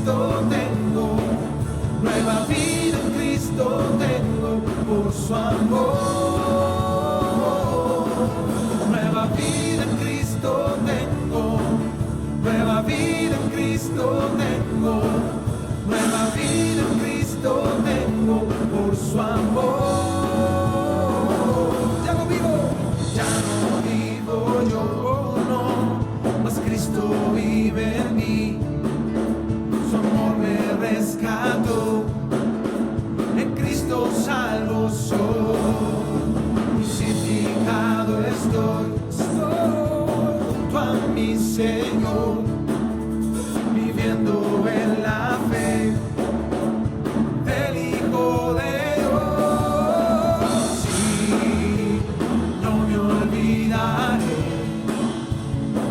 Cristo tengo, nueva vida en Cristo tengo, por su amor. Nueva vida en Cristo tengo, nueva vida en Cristo tengo, nueva vida en Cristo tengo, por su amor. Ya no vivo yo, no, mas Cristo vive en mí. Su amor me rescató, en Cristo salvo soy. Justificado estoy junto a mi Señor, viviendo en la fe del Hijo de Dios. Sí, no me olvidaré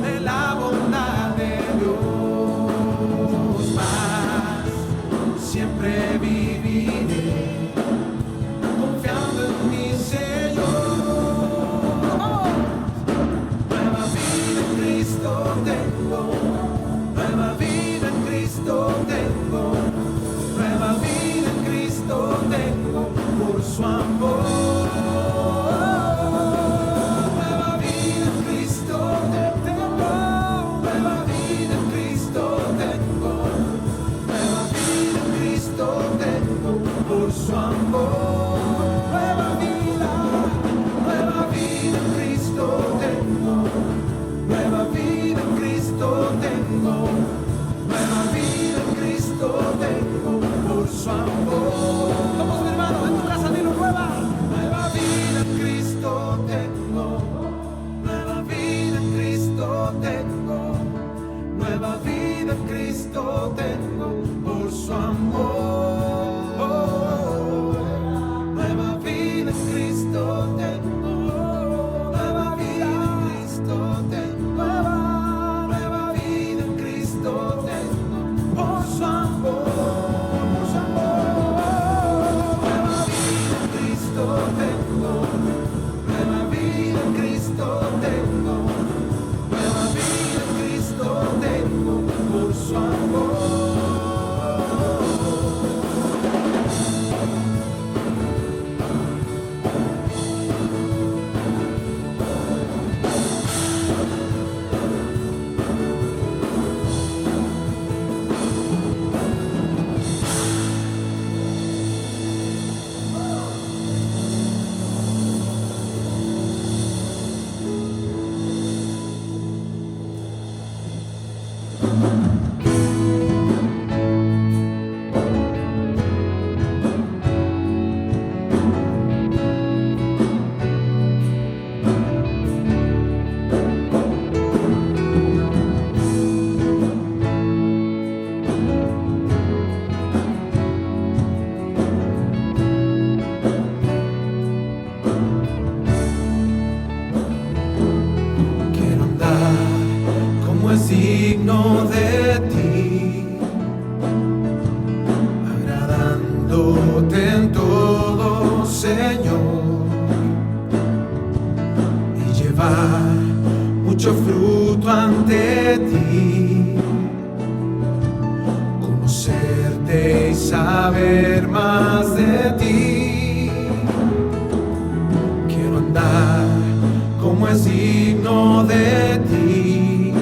de la bondad de Dios, mas siempre viviré confiando en mi Señor. Nueva vida en Cristo tengo, nueva vida en Cristo tengo, nueva vida en Cristo tengo, por su amor. Nueva vida en Cristo tengo, nueva vida en Cristo tengo, nueva vida en Cristo tengo, por su amor. Nueva vida en Cristo tengo, nueva vida en Cristo tengo, nueva vida en Cristo tengo, por su amor. Vamos, mi hermano, en tu casa dilo: nueva vida en Cristo tengo, nueva vida en Cristo tengo, nueva vida en Cristo tengo, por su amor. Nueva vida en Cristo tengo, nueva vida en Cristo tengo, nueva vida en Cristo tengo, por su amor. Nueva vida en Cristo tengo, nueva vida en Cristo tengo, nueva vida en Cristo tengo, por su amor. Quiero andar como es digno de ti, agradándote en todo, Señor, y llevar mucho fruto ante ti, conocerte y saber más de ti. Quiero andar como es digno de ti,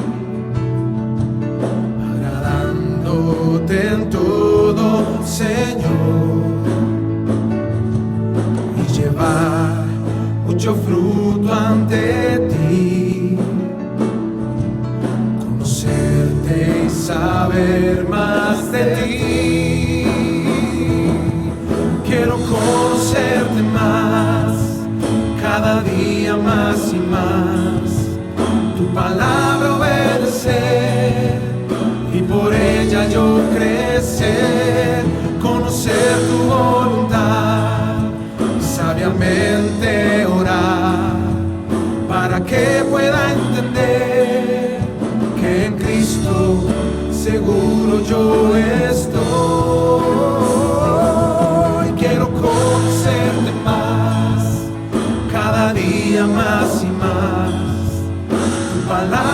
agradándote en todo, Señor, y llevar mucho fruto ante ti, conocerte y saber más de ti. Quiero conocerte más, cada día más y más, tu palabra obedecer y por ella yo crecer, conocer tu voluntad y sabiamente orar, para que pueda entender que en Cristo seguro yo estoy. Quiero conocerte más, cada día más y más, tu palabra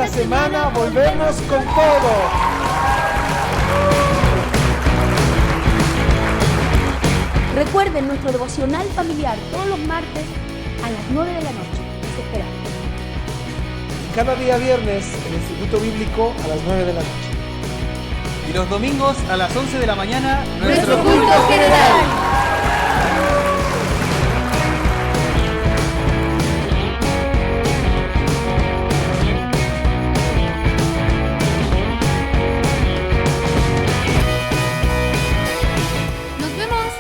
esta semana volvemos con todo. Recuerden nuestro devocional familiar todos los martes a las 9 de la noche. Los esperamos. Cada día viernes, el Instituto Bíblico a las 9 de la noche. Y los domingos a las 11 de la mañana, Nuestro culto general. ¡Nos vemos!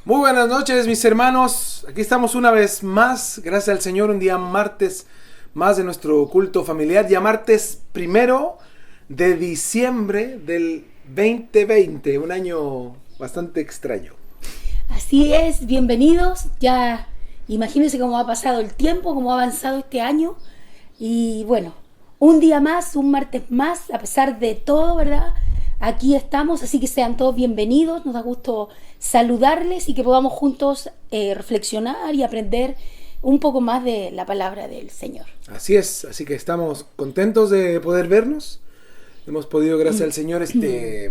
Muy buenas noches, mis hermanos. Aquí estamos una vez más, gracias al Señor, un día martes más de nuestro culto familiar. Ya martes 1 de diciembre del 2020, un año bastante extraño. Así es, bienvenidos. Ya imagínense cómo ha pasado el tiempo, cómo ha avanzado este año. Y bueno, un día más, un martes más, a pesar de todo, ¿verdad? Aquí estamos, así que sean todos bienvenidos. Nos da gusto saludarles y que podamos juntos reflexionar y aprender un poco más de la palabra del Señor. Así es, así que estamos contentos de poder vernos. Hemos podido, gracias al Señor,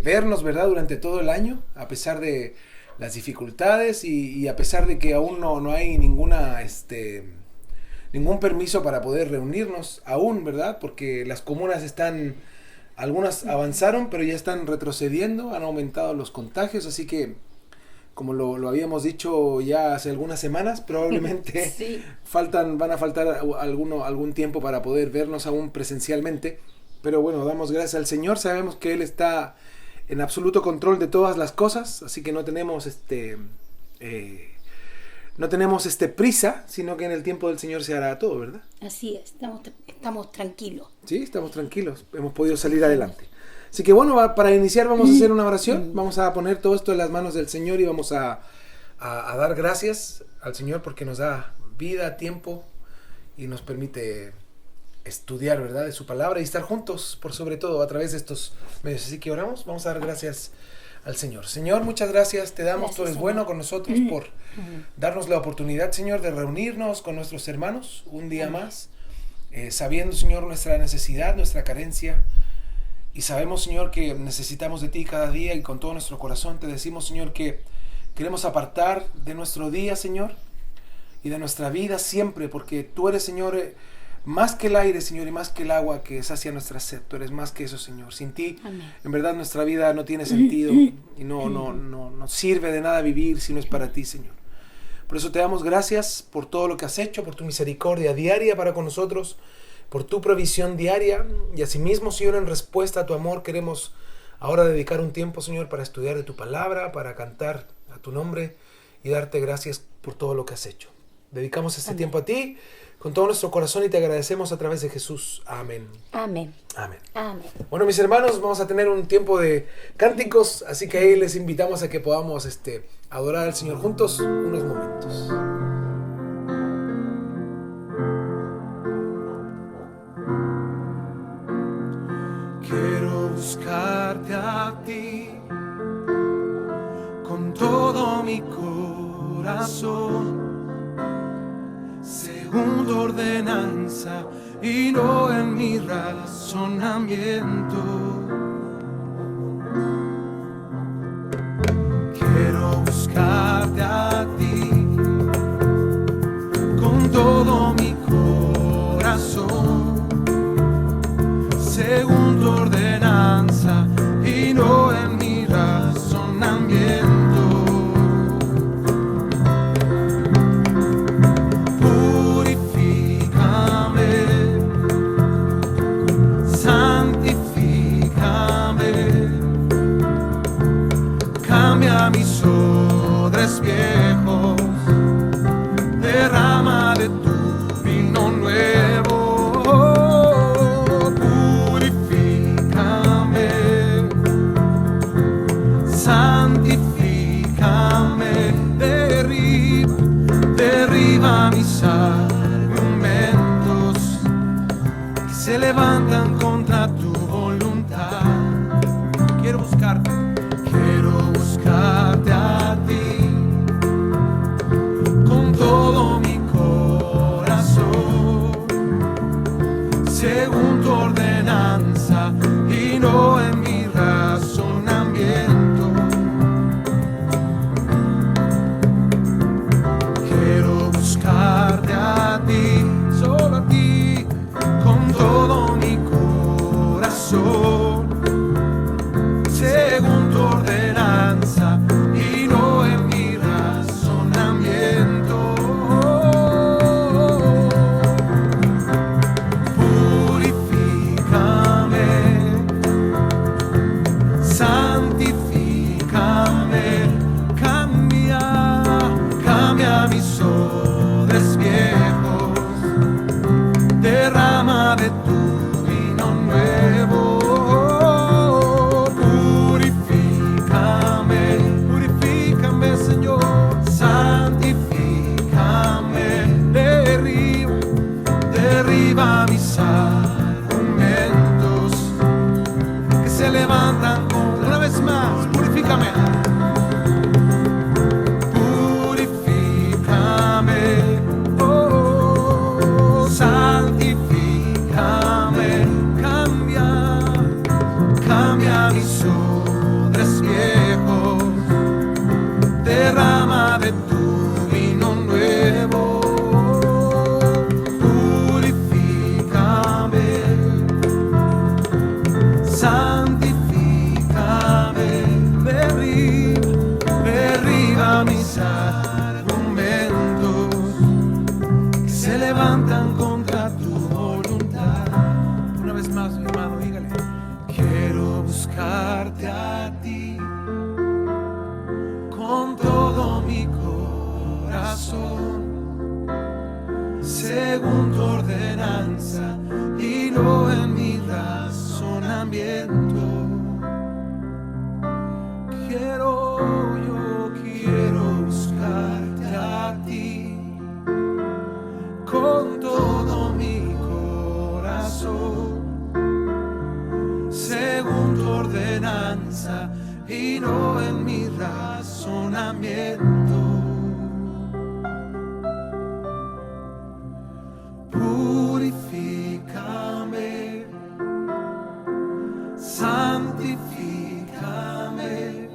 vernos, ¿verdad? Durante todo el año, a pesar de las dificultades y a pesar de que aún no hay ningún permiso para poder reunirnos aún, ¿verdad? Porque las comunas algunas avanzaron, pero ya están retrocediendo, han aumentado los contagios, así que, como lo habíamos dicho ya hace algunas semanas, probablemente Sí. van a faltar algún tiempo para poder vernos aún presencialmente. Pero bueno, damos gracias al Señor, sabemos que Él está en absoluto control de todas las cosas, así que no tenemos prisa, sino que en el tiempo del Señor se hará todo, ¿verdad? Así es, estamos tranquilos. Sí, estamos tranquilos, hemos podido salir adelante. Así que bueno, para iniciar vamos a hacer una oración, vamos a poner todo esto en las manos del Señor y vamos a dar gracias al Señor porque nos da vida, tiempo y nos permite estudiar, ¿verdad?, de su palabra y estar juntos, por sobre todo, a través de estos medios. Así que oramos, vamos a dar gracias al Señor. Señor, muchas gracias, te damos, Gracias, tú eres Señor. bueno con nosotros por darnos la oportunidad, Señor, de reunirnos con nuestros hermanos un día más, sabiendo, Señor, nuestra necesidad, nuestra carencia, y sabemos, Señor, que necesitamos de ti cada día y con todo nuestro corazón te decimos, Señor, que queremos apartar de nuestro día, Señor, y de nuestra vida siempre, porque tú eres, Señor, más que el aire, Señor, y más que el agua que sacia nuestra sed. Tú eres más que eso, Señor. Sin ti, Amén. en verdad, nuestra vida no tiene sentido y no sirve de nada vivir si no es para ti, Señor. Por eso te damos gracias por todo lo que has hecho, por tu misericordia diaria para con nosotros, por tu provisión diaria. Y asimismo, Señor, en respuesta a tu amor, queremos ahora dedicar un tiempo, Señor, para estudiar de tu palabra, para cantar a tu nombre y darte gracias por todo lo que has hecho. Dedicamos este tiempo a ti con todo nuestro corazón y te agradecemos a través de Jesús. Amén. Amén. Amén. Amén. Bueno, mis hermanos, vamos a tener un tiempo de cánticos, así que ahí les invitamos a que podamos adorar al Señor juntos unos momentos. Quiero buscarte a ti con todo mi corazón, según tu ordenanza y no en mi razonamiento. Quiero buscarte a ti con todo mi corazón, según tu ordenanza y no en mi razonamiento. Mis odres viejos, derrama de tu vino nuevo, purifícame, santifícame, derriba mis argumentos que se levantan contra tu voluntad. Quiero buscarte corazón, según tu ordenanza y no en mi razonamiento. Yo quiero buscarte a ti con todo mi corazón, según tu ordenanza y no en mi razonamiento. Purifícame, santifícame,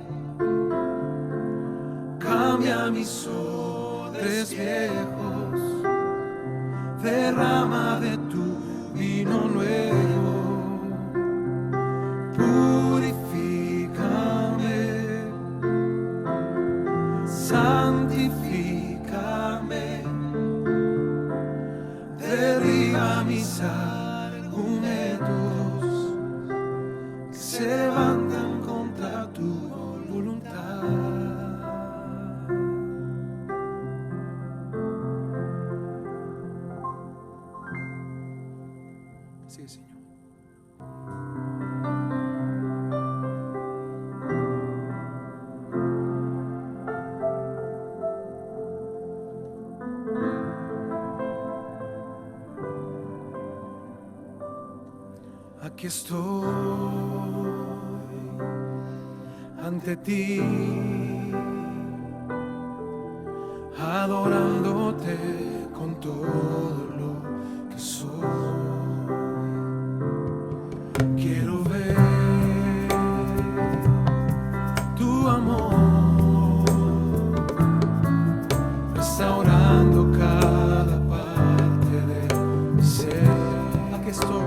cambia mis odres viejos, derrama de tu vino nuevo. Purifícame, santifícame, derriba mis argumentos que se levantan contra tu voluntad. Sí, Señor. Aquí estoy ante ti, adorándote con todo lo que soy. Quiero ver tu amor, restaurando cada parte de mi ser. Aquí estoy.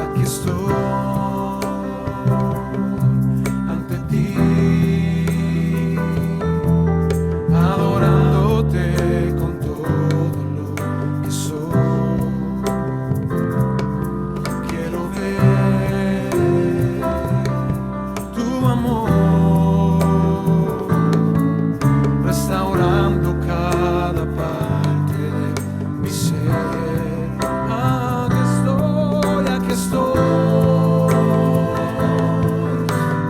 Aquí estoy ante ti, adorándote con todo lo que soy. Quiero ver tu amor, restaurando cada parte de mi ser.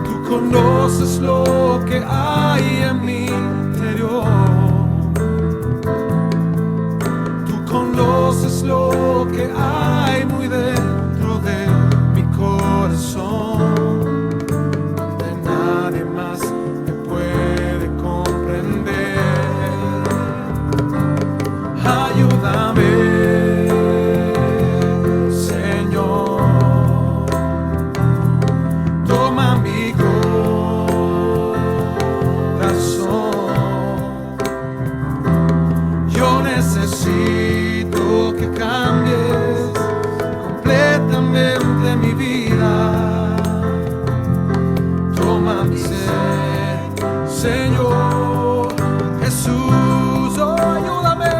Tú conoces lo que hay en mi interior. Tú conoces lo que hay muy dentro de mi corazón, donde nadie más me puede comprender. Ayúdame, necesito que cambies completamente mi vida. Toma mi ser, Señor Jesús. Oh, ayúdame,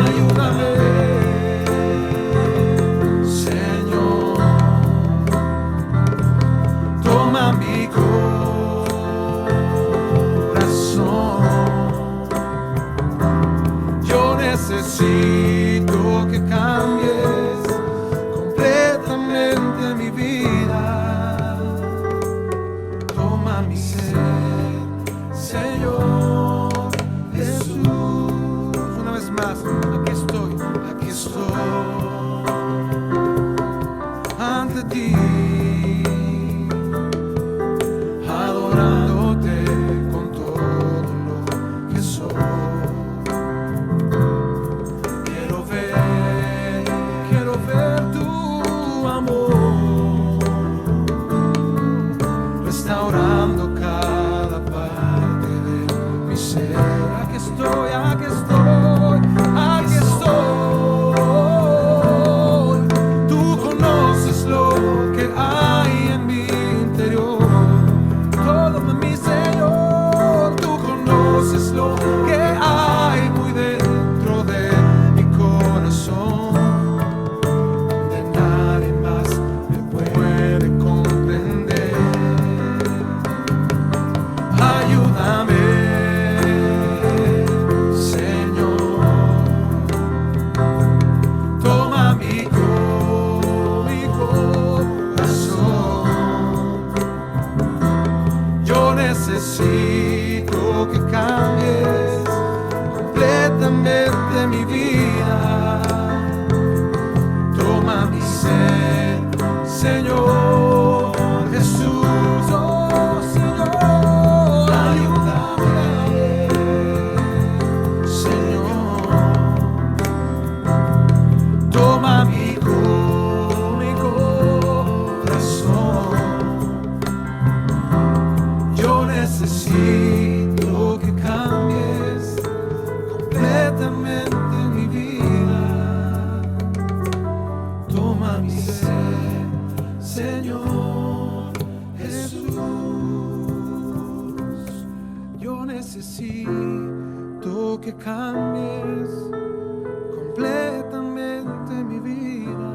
ayúdame, Señor. Toma mi corazón. Necesito que cambies completamente mi vida. Toma mi ser, Señor Jesús. Una vez más, aquí estoy ante ti, adorándote con todo lo que soy. de mi vida. Toma mi ser, Señor Jesús, oh Señor, ayúdame, Señor. Toma mi corazón. Yo necesito que cambies completamente mi vida. Toma mi ser, Señor Jesús. Yo necesito que cambies completamente mi vida.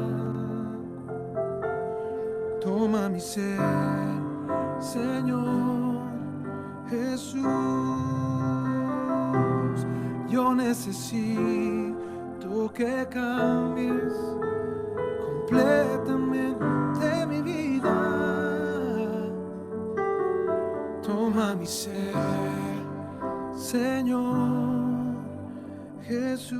Toma mi ser, Señor Jesús. Yo necesito que cambies completamente mi vida. Toma mi ser, Señor Jesús.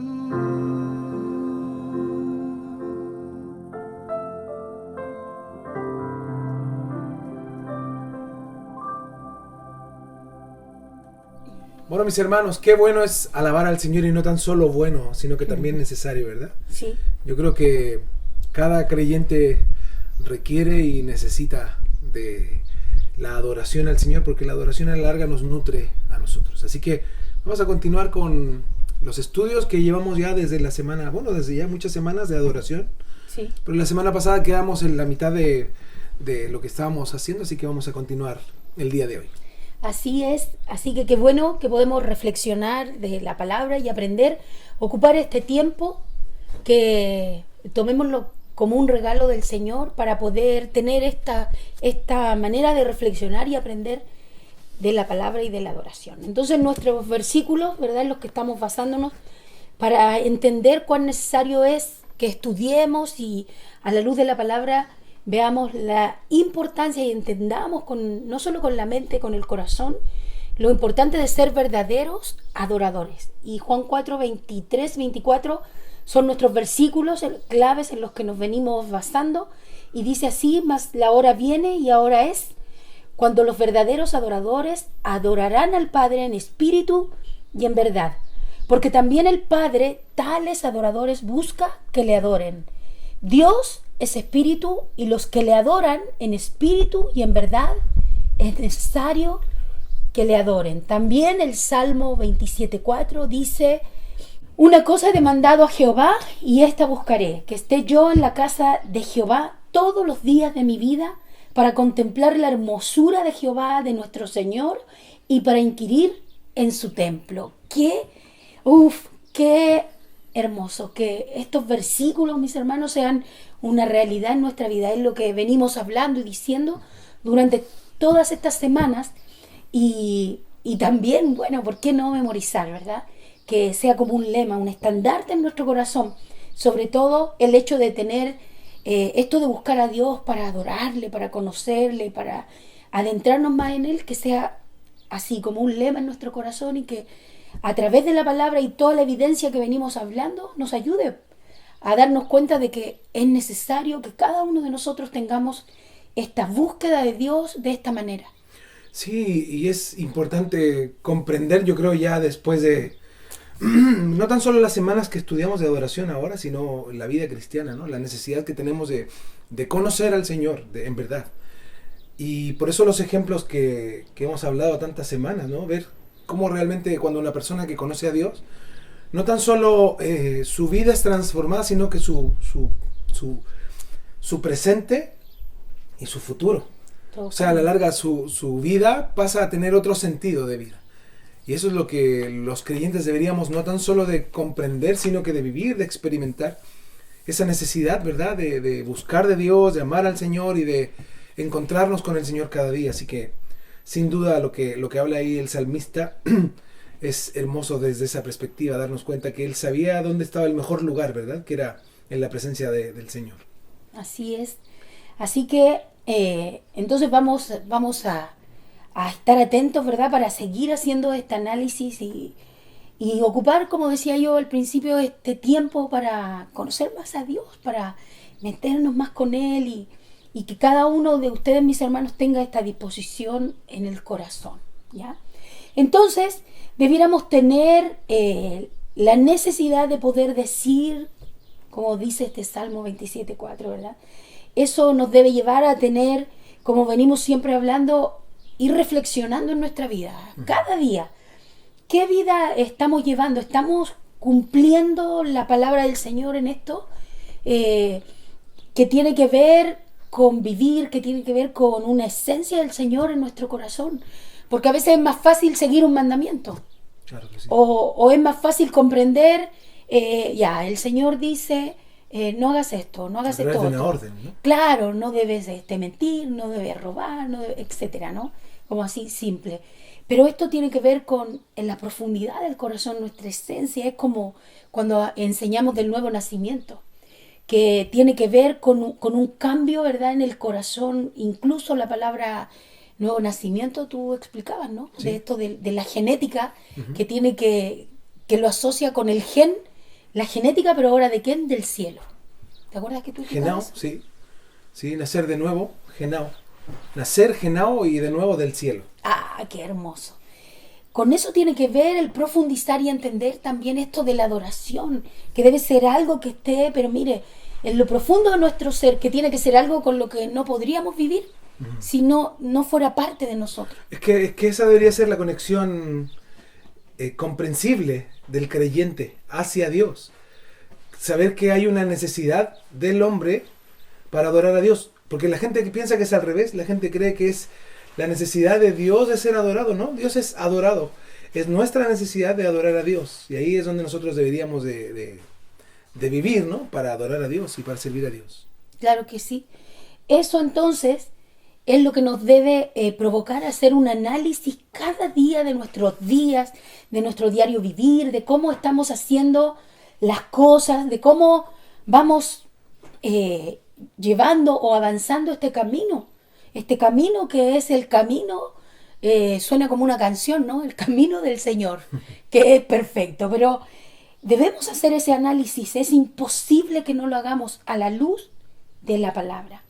Bueno, mis hermanos, qué bueno es alabar al Señor, y no tan solo bueno, sino que también necesario, ¿verdad? Sí. Yo creo que cada creyente requiere y necesita de la adoración al Señor, porque la adoración a la larga nos nutre a nosotros. Así que vamos a continuar con los estudios que llevamos ya desde la semana, bueno, desde ya muchas semanas de adoración. Sí. Pero la semana pasada quedamos en la mitad de lo que estábamos haciendo, así que vamos a continuar el día de hoy. Así es, así que qué bueno que podemos reflexionar de la palabra y aprender, ocupar este tiempo, que tomémoslo como un regalo del Señor para poder tener esta manera de reflexionar y aprender de la palabra y de la adoración. Entonces nuestros versículos, ¿verdad?, en los que estamos basándonos para entender cuán necesario es que estudiemos y a la luz de la palabra veamos la importancia y entendamos no solo con la mente, con el corazón, lo importante de ser verdaderos adoradores. Y Juan 4, 23, 24 son nuestros versículos claves en los que nos venimos basando, y dice así: mas la hora viene y ahora es, cuando los verdaderos adoradores adorarán al Padre en espíritu y en verdad, porque también el Padre tales adoradores busca que le adoren. Dios es espíritu, y los que le adoran en espíritu y en verdad es necesario que le adoren. También el Salmo 27:4 dice: una cosa he demandado a Jehová, y esta buscaré, que esté yo en la casa de Jehová todos los días de mi vida, para contemplar la hermosura de Jehová, de nuestro Señor, y para inquirir en su templo. Qué hermoso que estos versículos, mis hermanos, sean una realidad en nuestra vida. Es lo que venimos hablando y diciendo durante todas estas semanas, y también, bueno, ¿por qué no memorizar, verdad? Que sea como un lema, un estandarte en nuestro corazón, sobre todo el hecho de tener esto de buscar a Dios para adorarle, para conocerle, para adentrarnos más en Él, que sea así como un lema en nuestro corazón, y que a través de la palabra y toda la evidencia que venimos hablando nos ayude a darnos cuenta de que es necesario que cada uno de nosotros tengamos esta búsqueda de Dios de esta manera. Sí, y es importante comprender, yo creo, ya después de no tan solo las semanas que estudiamos de adoración ahora, sino la vida cristiana, ¿no? La necesidad que tenemos de conocer al Señor, en verdad. Y por eso los ejemplos que hemos hablado tantas semanas, ¿no? Ver cómo realmente cuando una persona que conoce a Dios, no tan solo su vida es transformada, sino que su presente y su futuro. O sea, a la larga su vida pasa a tener otro sentido de vida. Y eso es lo que los creyentes deberíamos no tan solo de comprender, sino que de vivir, de experimentar esa necesidad, ¿verdad? De buscar de Dios, de amar al Señor y de encontrarnos con el Señor cada día. Así que, sin duda, lo que habla ahí el salmista es hermoso desde esa perspectiva, darnos cuenta que él sabía dónde estaba el mejor lugar, ¿verdad? Que era en la presencia del Señor. Así es. Así que, entonces vamos a estar atentos, ¿verdad? Para seguir haciendo este análisis y y ocupar, como decía yo al principio, este tiempo para conocer más a Dios, para meternos más con Él y que cada uno de ustedes, mis hermanos, tenga esta disposición en el corazón, ¿ya? Entonces, debiéramos tener la necesidad de poder decir, como dice este Salmo 27:4, ¿verdad? Eso nos debe llevar a tener, como venimos siempre hablando, ir reflexionando en nuestra vida, cada día. ¿Qué vida estamos llevando? ¿Estamos cumpliendo la palabra del Señor en esto? Que tiene que ver con vivir, que tiene que ver con una esencia del Señor en nuestro corazón. Porque a veces es más fácil seguir un mandamiento. Claro que sí. O es más fácil comprender, el Señor dice, no hagas esto, no hagas A través esto de una otro. orden, ¿no? Claro, no debes mentir, no debes robar, etcétera, ¿no? Como así, simple. Pero esto tiene que ver con en la profundidad del corazón, nuestra esencia. Es como cuando enseñamos del nuevo nacimiento, que tiene que ver con un cambio, ¿verdad?, en el corazón. Incluso la palabra nuevo nacimiento, tú explicabas, ¿no? Sí. De esto de la genética, que tiene que lo asocia con el gen, la genética, pero ahora ¿de quién? Del cielo. ¿Te acuerdas que tú Genao, explicabas? sí. Sí, nacer de nuevo, Genao. Nacer, Genao y de nuevo del cielo. Ah, qué hermoso. Con eso tiene que ver el profundizar y entender también esto de la adoración, que debe ser algo que esté, pero mire, en lo profundo de nuestro ser, que tiene que ser algo con lo que no podríamos vivir si no fuera parte de nosotros. Es que esa debería ser la conexión comprensible del creyente hacia Dios. Saber que hay una necesidad del hombre para adorar a Dios. Porque la gente que piensa que es al revés, la gente cree que es la necesidad de Dios de ser adorado, ¿no? Dios es adorado. Es nuestra necesidad de adorar a Dios. Y ahí es donde nosotros deberíamos de vivir, ¿no? Para adorar a Dios y para servir a Dios. Claro que sí. Eso entonces es lo que nos debe provocar hacer un análisis cada día de nuestros días, de nuestro diario vivir, de cómo estamos haciendo las cosas, de cómo vamos llevando o avanzando este camino que es el camino, suena como una canción, ¿no? El camino del Señor, que es perfecto, pero debemos hacer ese análisis. Es imposible que no lo hagamos a la luz de la palabra.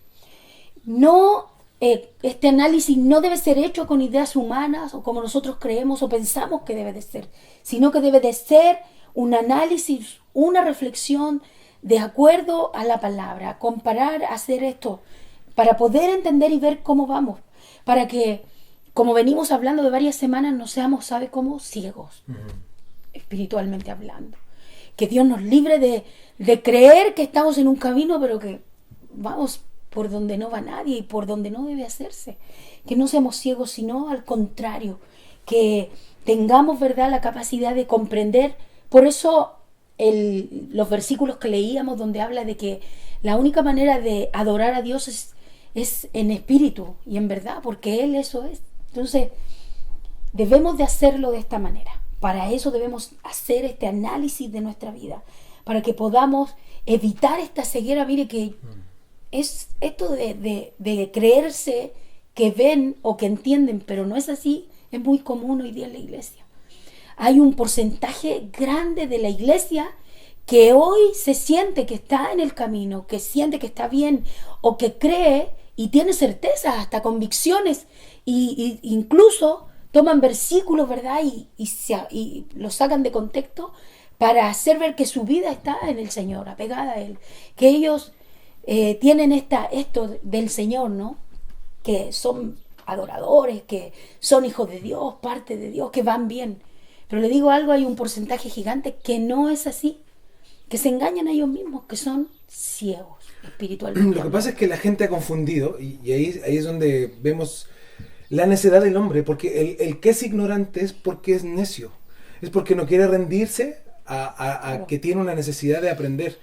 No, este análisis no debe ser hecho con ideas humanas o como nosotros creemos o pensamos que debe de ser, sino que debe de ser un análisis, una reflexión de acuerdo a la palabra, comparar, hacer esto, para poder entender y ver cómo vamos, para que, como venimos hablando de varias semanas, no seamos, ¿sabe cómo? Ciegos, espiritualmente hablando. Que Dios nos libre de creer que estamos en un camino, pero que vamos por donde no va nadie y por donde no debe hacerse. Que no seamos ciegos, sino al contrario, que tengamos, ¿verdad?, la capacidad de comprender. Por eso los versículos que leíamos donde habla de que la única manera de adorar a Dios es en espíritu y en verdad, porque Él eso es. Entonces, debemos de hacerlo de esta manera. Para eso debemos hacer este análisis de nuestra vida, para que podamos evitar esta ceguera. Mire que es esto de creerse que ven o que entienden, pero no es así. Es muy común hoy día en la iglesia. Hay un porcentaje grande de la iglesia que hoy se siente que está en el camino, que siente que está bien o que cree y tiene certeza, hasta convicciones, y incluso toman versículos, ¿verdad? Y los sacan de contexto para hacer ver que su vida está en el Señor, apegada a Él, que ellos tienen esto del Señor, ¿no? Que son adoradores, que son hijos de Dios, parte de Dios, que van bien. Pero le digo algo, hay un porcentaje gigante que no es así, que se engañan a ellos mismos, que son ciegos espiritualmente. Lo que pasa es que la gente ha confundido, y ahí es donde vemos la necedad del hombre, porque el que es ignorante es porque es necio, es porque no quiere rendirse a que tiene una necesidad de aprender.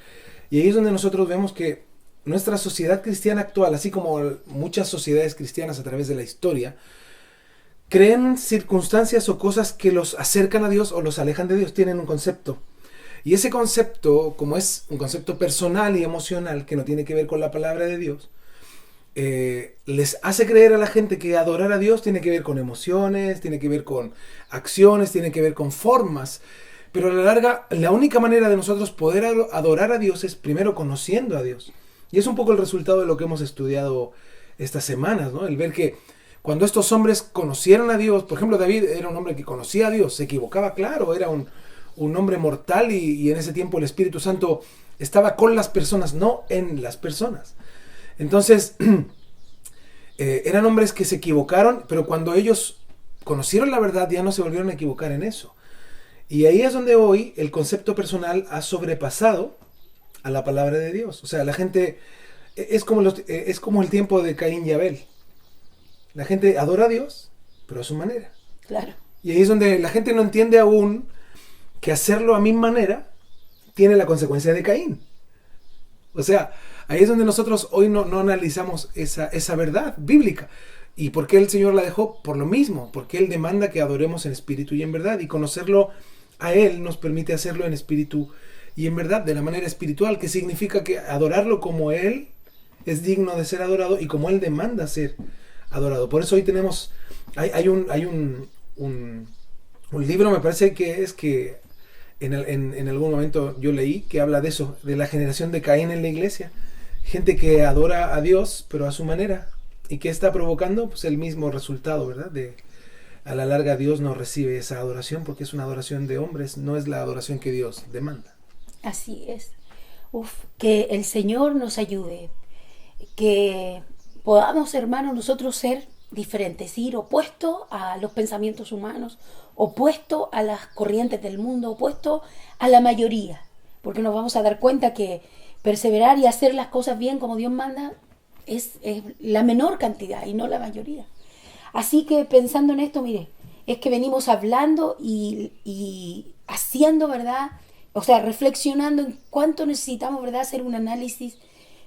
Y ahí es donde nosotros vemos que nuestra sociedad cristiana actual, así como muchas sociedades cristianas a través de la historia, creen circunstancias o cosas que los acercan a Dios o los alejan de Dios, tienen un concepto. Y ese concepto, como es un concepto personal y emocional que no tiene que ver con la palabra de Dios, les hace creer a la gente que adorar a Dios tiene que ver con emociones, tiene que ver con acciones, tiene que ver con formas. Pero a la larga, la única manera de nosotros poder adorar a Dios es primero conociendo a Dios. Y es un poco el resultado de lo que hemos estudiado estas semanas, ¿no? El ver que cuando estos hombres conocieron a Dios, por ejemplo, David era un hombre que conocía a Dios, se equivocaba, claro, era un hombre mortal y en ese tiempo el Espíritu Santo estaba con las personas, no en las personas. Entonces, eran hombres que se equivocaron, pero cuando ellos conocieron la verdad ya no se volvieron a equivocar en eso. Y ahí es donde hoy el concepto personal ha sobrepasado a la palabra de Dios. O sea, la gente es como el tiempo de Caín y Abel. La gente adora a Dios, pero a su manera. Claro. Y ahí es donde la gente no entiende aún que hacerlo a mi manera tiene la consecuencia de Caín. O sea, ahí es donde nosotros hoy no analizamos esa verdad bíblica. ¿Y por qué el Señor la dejó? Por lo mismo, porque Él demanda que adoremos en espíritu y en verdad. Y conocerlo a Él nos permite hacerlo en espíritu y en verdad, de la manera espiritual, que significa que adorarlo como Él es digno de ser adorado y como Él demanda ser adorado. Por eso hoy tenemos, hay un libro, me parece que es que en algún momento yo leí que habla de eso, de la generación de Caín en la iglesia. Gente que adora a Dios, pero a su manera. ¿Y qué está provocando? Pues el mismo resultado, ¿verdad? A la larga Dios no recibe esa adoración porque es una adoración de hombres, no es la adoración que Dios demanda. Así es. Que el Señor nos ayude, que podamos, hermanos, nosotros ser diferentes, ir opuesto a los pensamientos humanos, opuesto a las corrientes del mundo, opuesto a la mayoría, porque nos vamos a dar cuenta que perseverar y hacer las cosas bien como Dios manda es la menor cantidad y no la mayoría. Así que pensando en esto, mire, es que venimos hablando y haciendo, ¿verdad? O sea, reflexionando en cuánto necesitamos, ¿verdad?, hacer un análisis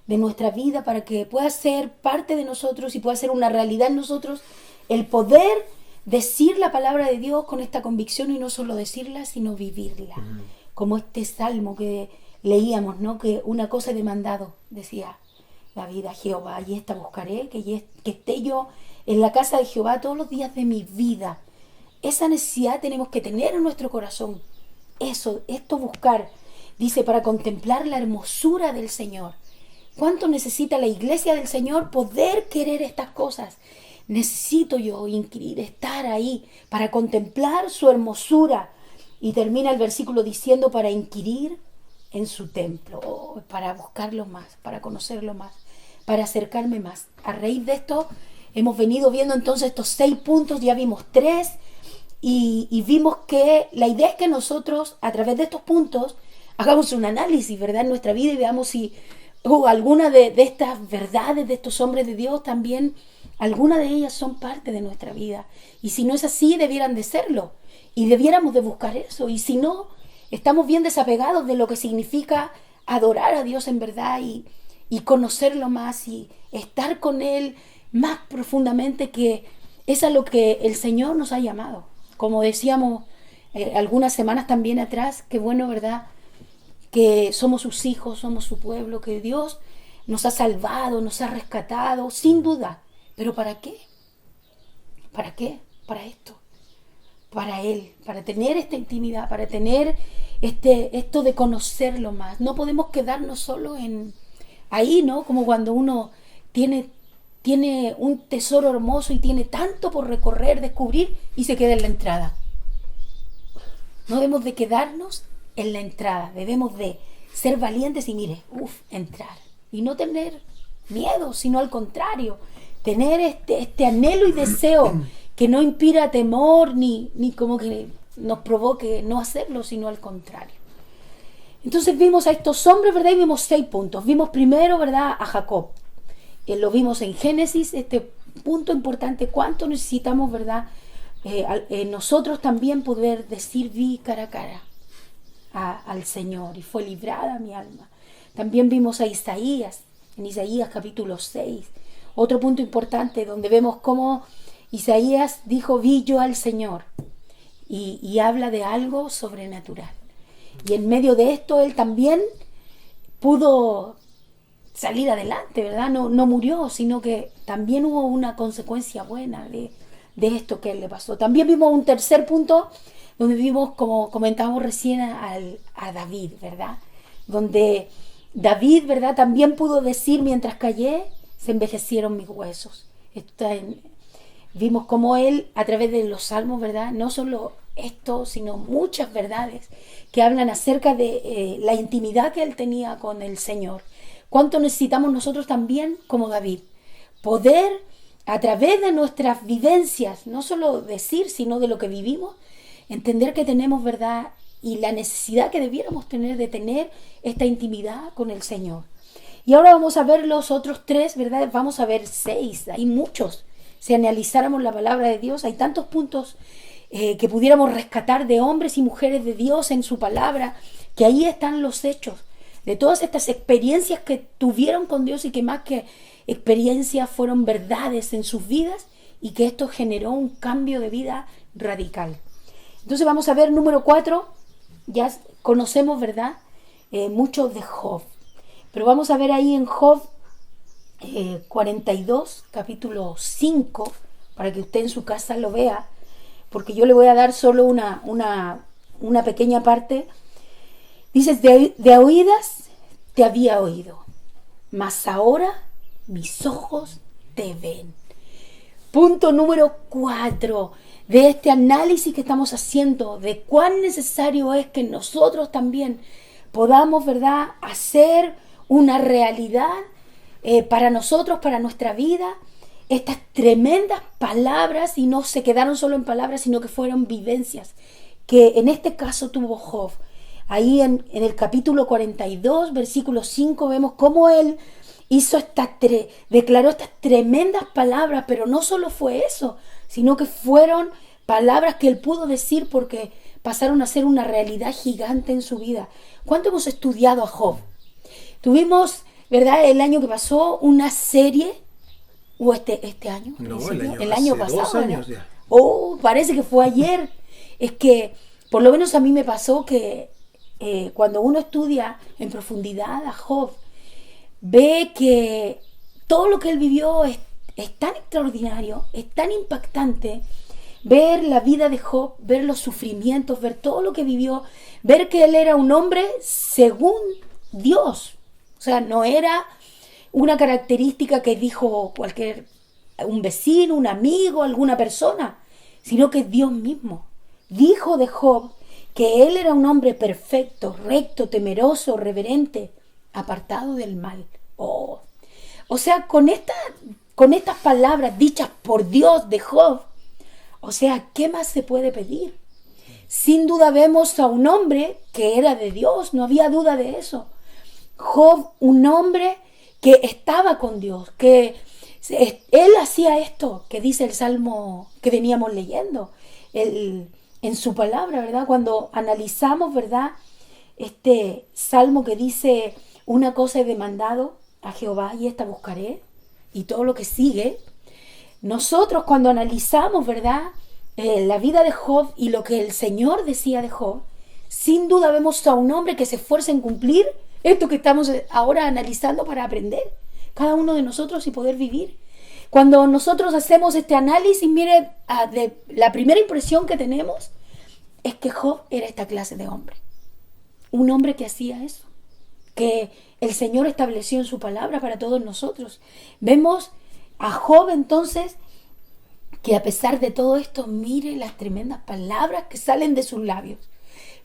de nuestra vida para que pueda ser parte de nosotros y pueda ser una realidad en nosotros el poder decir la palabra de Dios con esta convicción y no solo decirla, sino vivirla. Como este salmo que leíamos, ¿no? Que una cosa he demandado, decía David, a Jehová, y esta buscaré, que esté yo en la casa de Jehová todos los días de mi vida. Esa necesidad tenemos que tener en nuestro corazón. Esto buscar, dice, para contemplar la hermosura del Señor. ¿Cuánto necesita la iglesia del Señor poder querer estas cosas? Necesito yo inquirir, estar ahí para contemplar su hermosura. Y termina el versículo diciendo para inquirir en su templo, para buscarlo más, para conocerlo más, para acercarme más. A raíz de esto hemos venido viendo entonces estos 6 puntos, ya vimos 3 y vimos que la idea es que nosotros a través de estos puntos hagamos un análisis, ¿verdad?, en nuestra vida y veamos si alguna de estas verdades de estos hombres de Dios también, alguna de ellas son parte de nuestra vida. Y si no es así, debieran de serlo. Y debiéramos de buscar eso. Y si no, estamos bien desapegados de lo que significa adorar a Dios en verdad y conocerlo más y estar con Él más profundamente, que es a lo que el Señor nos ha llamado. Como decíamos algunas semanas también atrás, qué bueno, ¿verdad?, que somos sus hijos, somos su pueblo, que Dios nos ha salvado, nos ha rescatado, sin duda. ¿Pero para qué? ¿Para qué? Para esto. Para Él, para tener esta intimidad, para tener esto de conocerlo más. No podemos quedarnos solo ahí, ¿no? Como cuando uno tiene un tesoro hermoso y tiene tanto por recorrer, descubrir, y se queda en la entrada. No debemos de quedarnos en la entrada, debemos de ser valientes y entrar. Y no tener miedo, sino al contrario, tener este anhelo y deseo que no inspira temor ni como que nos provoque no hacerlo, sino al contrario. Entonces vimos a estos hombres, ¿verdad? Y vimos 6 puntos. Vimos primero, ¿verdad?, a Jacob. Lo vimos en Génesis, este punto importante, cuánto necesitamos, ¿verdad?, nosotros también poder decir vi cara a cara al Señor, y fue librada mi alma. También vimos a Isaías, en Isaías capítulo 6, otro punto importante donde vemos cómo Isaías dijo vi yo al Señor, y habla de algo sobrenatural. Y en medio de esto él también pudo salir adelante, ¿verdad? No murió, sino que también hubo una consecuencia buena de esto que él le pasó. También vimos un tercer punto donde vimos, como comentábamos recién, a David, ¿verdad? Donde David, ¿verdad?, también pudo decir: mientras callé, se envejecieron mis huesos. Vimos cómo él, a través de los salmos, ¿verdad?, no solo esto, sino muchas verdades que hablan acerca de la intimidad que él tenía con el Señor. ¿Cuánto necesitamos nosotros también, como David, poder, a través de nuestras vivencias, no solo decir, sino de lo que vivimos, entender que tenemos, ¿verdad?, y la necesidad que debiéramos tener de tener esta intimidad con el Señor? Y ahora vamos a ver los otros 3, ¿verdad? Vamos a ver 6, hay muchos. Si analizáramos la palabra de Dios, hay tantos puntos que pudiéramos rescatar de hombres y mujeres de Dios en su palabra, que ahí están los hechos de todas estas experiencias que tuvieron con Dios y que más que experiencias fueron verdades en sus vidas, y que esto generó un cambio de vida radical. Entonces vamos a ver número 4, ya conocemos, ¿verdad?, mucho de Job, pero vamos a ver ahí en Job 42, capítulo 5, para que usted en su casa lo vea, porque yo le voy a dar solo una pequeña parte. Dices: de oídas te había oído, mas ahora mis ojos te ven. Punto número 4 de este análisis que estamos haciendo de cuán necesario es que nosotros también podamos, ¿verdad?, hacer una realidad para nosotros, para nuestra vida, estas tremendas palabras, y no se quedaron solo en palabras, sino que fueron vivencias, que en este caso tuvo Job. Ahí en el capítulo 42, versículo 5, vemos cómo él hizo declaró estas tremendas palabras, pero no solo fue eso, sino que fueron palabras que él pudo decir porque pasaron a ser una realidad gigante en su vida. ¿Cuánto hemos estudiado a Job? Tuvimos, ¿verdad?, el año que pasó una serie, o este año, No, el año hace pasado. 2 años ya. Oh, parece que fue ayer. Es que, por lo menos a mí me pasó que cuando uno estudia en profundidad a Job, ve que todo lo que él vivió es tan extraordinario, es tan impactante. Ver la vida de Job, ver los sufrimientos, ver todo lo que vivió, ver que él era un hombre según Dios. O sea, no era una característica que dijo un vecino, un amigo, alguna persona, sino que Dios mismo dijo de Job que él era un hombre perfecto, recto, temeroso, reverente, apartado del mal. Oh. O sea, con estas palabras dichas por Dios de Job, o sea, ¿qué más se puede pedir? Sin duda vemos a un hombre que era de Dios, no había duda de eso. Job, un hombre que estaba con Dios, que él hacía esto que dice el Salmo que veníamos leyendo, en su palabra, ¿verdad? Cuando analizamos, ¿verdad?, este Salmo que dice: una cosa he demandado a Jehová y esta buscaré, y todo lo que sigue. Nosotros cuando analizamos, ¿verdad?, la vida de Job y lo que el Señor decía de Job, sin duda vemos a un hombre que se esfuerza en cumplir esto que estamos ahora analizando para aprender, cada uno de nosotros, y poder vivir. Cuando nosotros hacemos este análisis, mire, la primera impresión que tenemos es que Job era esta clase de hombre. Un hombre que hacía eso, que el Señor estableció en su palabra para todos nosotros. Vemos a Job entonces que a pesar de todo esto, mire las tremendas palabras que salen de sus labios.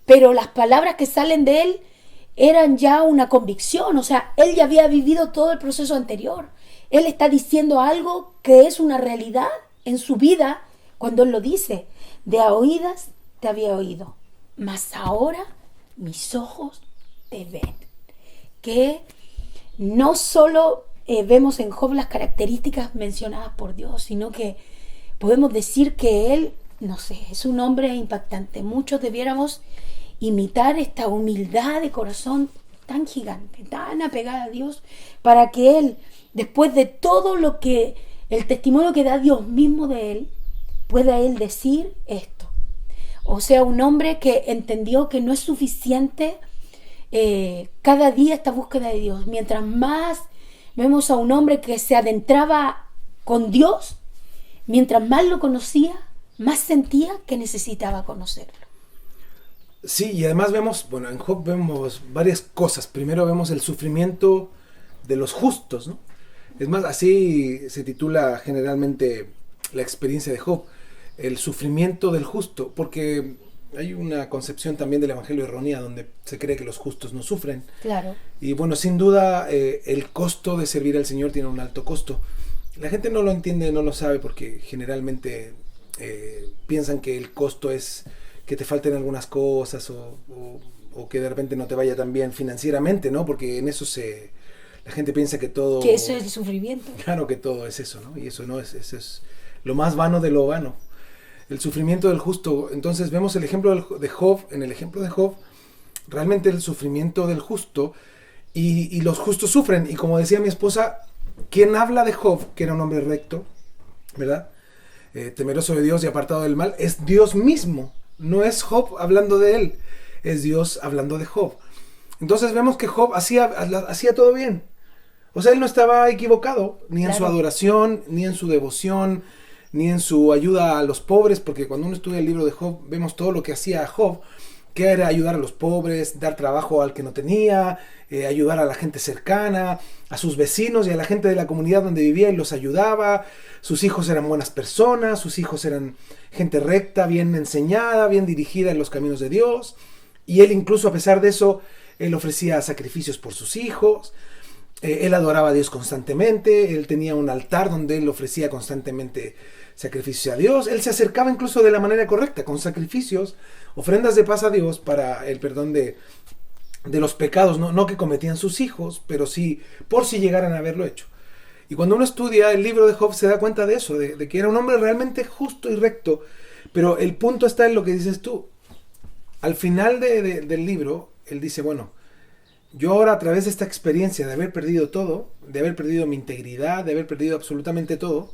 Pero las palabras que salen de él eran ya una convicción, o sea, él ya había vivido todo el proceso anterior. Él está diciendo algo que es una realidad en su vida cuando él lo dice: de a oídas te había oído, mas ahora mis ojos te ven. Que no solo vemos en Job las características mencionadas por Dios, sino que podemos decir que él, no sé, es un hombre impactante. Muchos debiéramos imitar esta humildad de corazón tan gigante, tan apegada a Dios, para que él, después de todo lo que el testimonio que da Dios mismo de él, pueda él decir esto. O sea, un hombre que entendió que no es suficiente cada día esta búsqueda de Dios. Mientras más vemos a un hombre que se adentraba con Dios, mientras más lo conocía, más sentía que necesitaba conocerlo. Sí, y además vemos, bueno, en Job vemos varias cosas. Primero vemos el sufrimiento de los justos, ¿no? Es más, así se titula generalmente la experiencia de Job, el sufrimiento del justo, porque hay una concepción también del Evangelio errónea donde se cree que los justos no sufren. Claro. Y bueno, sin duda el costo de servir al Señor tiene un alto costo. La gente no lo entiende, no lo sabe, porque generalmente piensan que el costo es que te falten algunas cosas o que de repente no te vaya tan bien financieramente, ¿no? Porque en eso la gente piensa que todo... Que eso es el sufrimiento. Claro que todo es eso, ¿no? Y eso no es, eso es lo más vano de lo vano. El sufrimiento del justo. Entonces vemos el ejemplo de Job, en el ejemplo de Job, realmente el sufrimiento del justo, y los justos sufren. Y como decía mi esposa, quien habla de Job, que era un hombre recto, ¿verdad? Temeroso de Dios y apartado del mal, es Dios mismo. No es Job hablando de él, es Dios hablando de Job. Entonces vemos que Job hacía todo bien. O sea, él no estaba equivocado, ni en su adoración, ni en su devoción, ni en su ayuda a los pobres, porque cuando uno estudia el libro de Job, vemos todo lo que hacía Job, que era ayudar a los pobres, dar trabajo al que no tenía, ayudar a la gente cercana, a sus vecinos y a la gente de la comunidad donde vivía, y los ayudaba. Sus hijos eran buenas personas, sus hijos eran gente recta, bien enseñada, bien dirigida en los caminos de Dios, y él incluso a pesar de eso, él ofrecía sacrificios por sus hijos. Él adoraba a Dios constantemente, él tenía un altar donde él ofrecía constantemente sacrificios a Dios, él se acercaba incluso de la manera correcta, con sacrificios, ofrendas de paz a Dios para el perdón de los pecados, no que cometían sus hijos, pero sí por si llegaran a haberlo hecho. Y cuando uno estudia el libro de Job se da cuenta de eso, de que era un hombre realmente justo y recto, pero el punto está en lo que dices tú. Al final del libro, él dice, bueno, yo ahora a través de esta experiencia de haber perdido todo, de haber perdido mi integridad, de haber perdido absolutamente todo,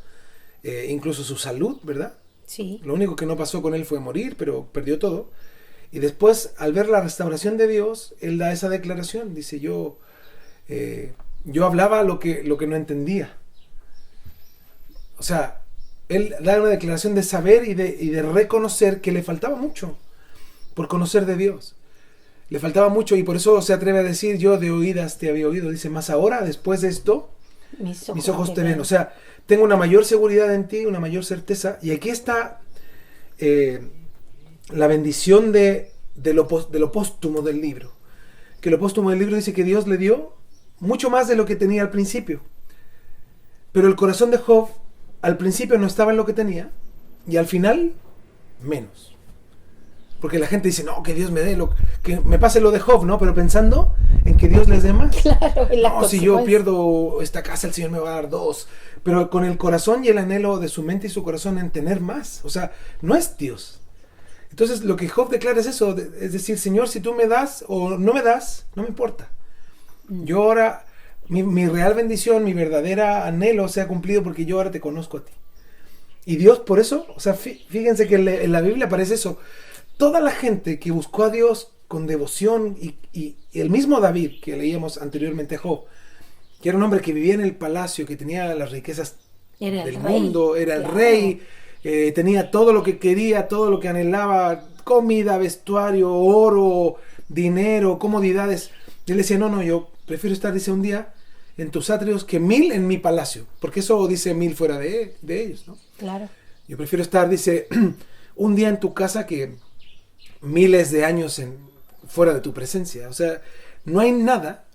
incluso su salud, ¿verdad? Sí. Lo único que no pasó con él fue morir, pero perdió todo. Y después, al ver la restauración de Dios, él da esa declaración. Dice, yo hablaba lo que no entendía. O sea, él da una declaración de saber y de reconocer que le faltaba mucho por conocer de Dios. Le faltaba mucho y por eso se atreve a decir, yo de oídas te había oído. Dice, más ahora, después de esto, mis ojos te ven. O sea, tengo una mayor seguridad en ti, una mayor certeza. Y aquí está la bendición de lo póstumo del libro. Que lo póstumo del libro dice que Dios le dio mucho más de lo que tenía al principio. Pero el corazón de Job al principio no estaba en lo que tenía y al final menos. Porque la gente dice, no, que Dios me dé, que me pase lo de Job, ¿no? Pero pensando en que Dios les dé más. Claro, no, si yo pierdo esta casa, el Señor me va a dar 2. Pero con el corazón y el anhelo de su mente y su corazón en tener más. O sea, no es Dios. Entonces lo que Job declara es eso, es decir, Señor, si tú me das o no me das, no me importa. Yo ahora, mi real bendición, mi verdadera anhelo se ha cumplido porque yo ahora te conozco a ti. Y Dios por eso, o sea, fíjense que en la Biblia aparece eso. Toda la gente que buscó a Dios con devoción y el mismo David que leíamos anteriormente a Job, que era un hombre que vivía en el palacio, que tenía las riquezas del mundo, era el rey, tenía todo lo que quería, todo lo que anhelaba, comida, vestuario, oro, dinero, comodidades. Y él decía, no, yo prefiero estar, dice, un día en tus atrios que 1000 en mi palacio, porque eso dice 1000 fuera de ellos, ¿no? Claro. Yo prefiero estar, dice, un día en tu casa que miles de años fuera de tu presencia. O sea, no hay nada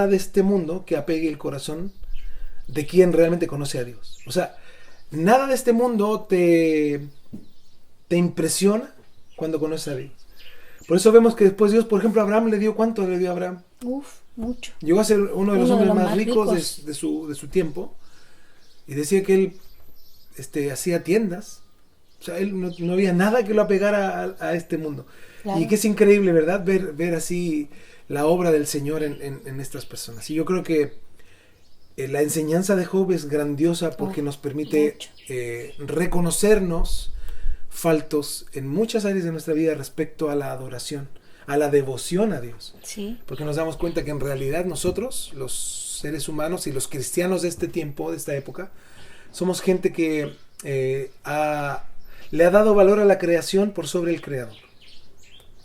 de este mundo que apegue el corazón de quien realmente conoce a Dios. O sea, nada de este mundo te impresiona cuando conoces a Dios. Por eso vemos que después Dios, por ejemplo, a Abraham le dio, ¿cuánto le dio a Abraham? Mucho. Llegó a ser uno de los hombres más ricos de su tiempo. Y decía que él hacía tiendas. O sea, él no había nada que lo apegara a este mundo. Claro. Y que es increíble, ¿verdad? Ver así la obra del Señor en estas personas. Y yo creo que la enseñanza de Job es grandiosa porque nos permite reconocernos faltos en muchas áreas de nuestra vida respecto a la adoración, a la devoción a Dios. Sí. Porque nos damos cuenta que en realidad nosotros, los seres humanos y los cristianos de este tiempo, de esta época, somos gente que le ha dado valor a la creación por sobre el creador.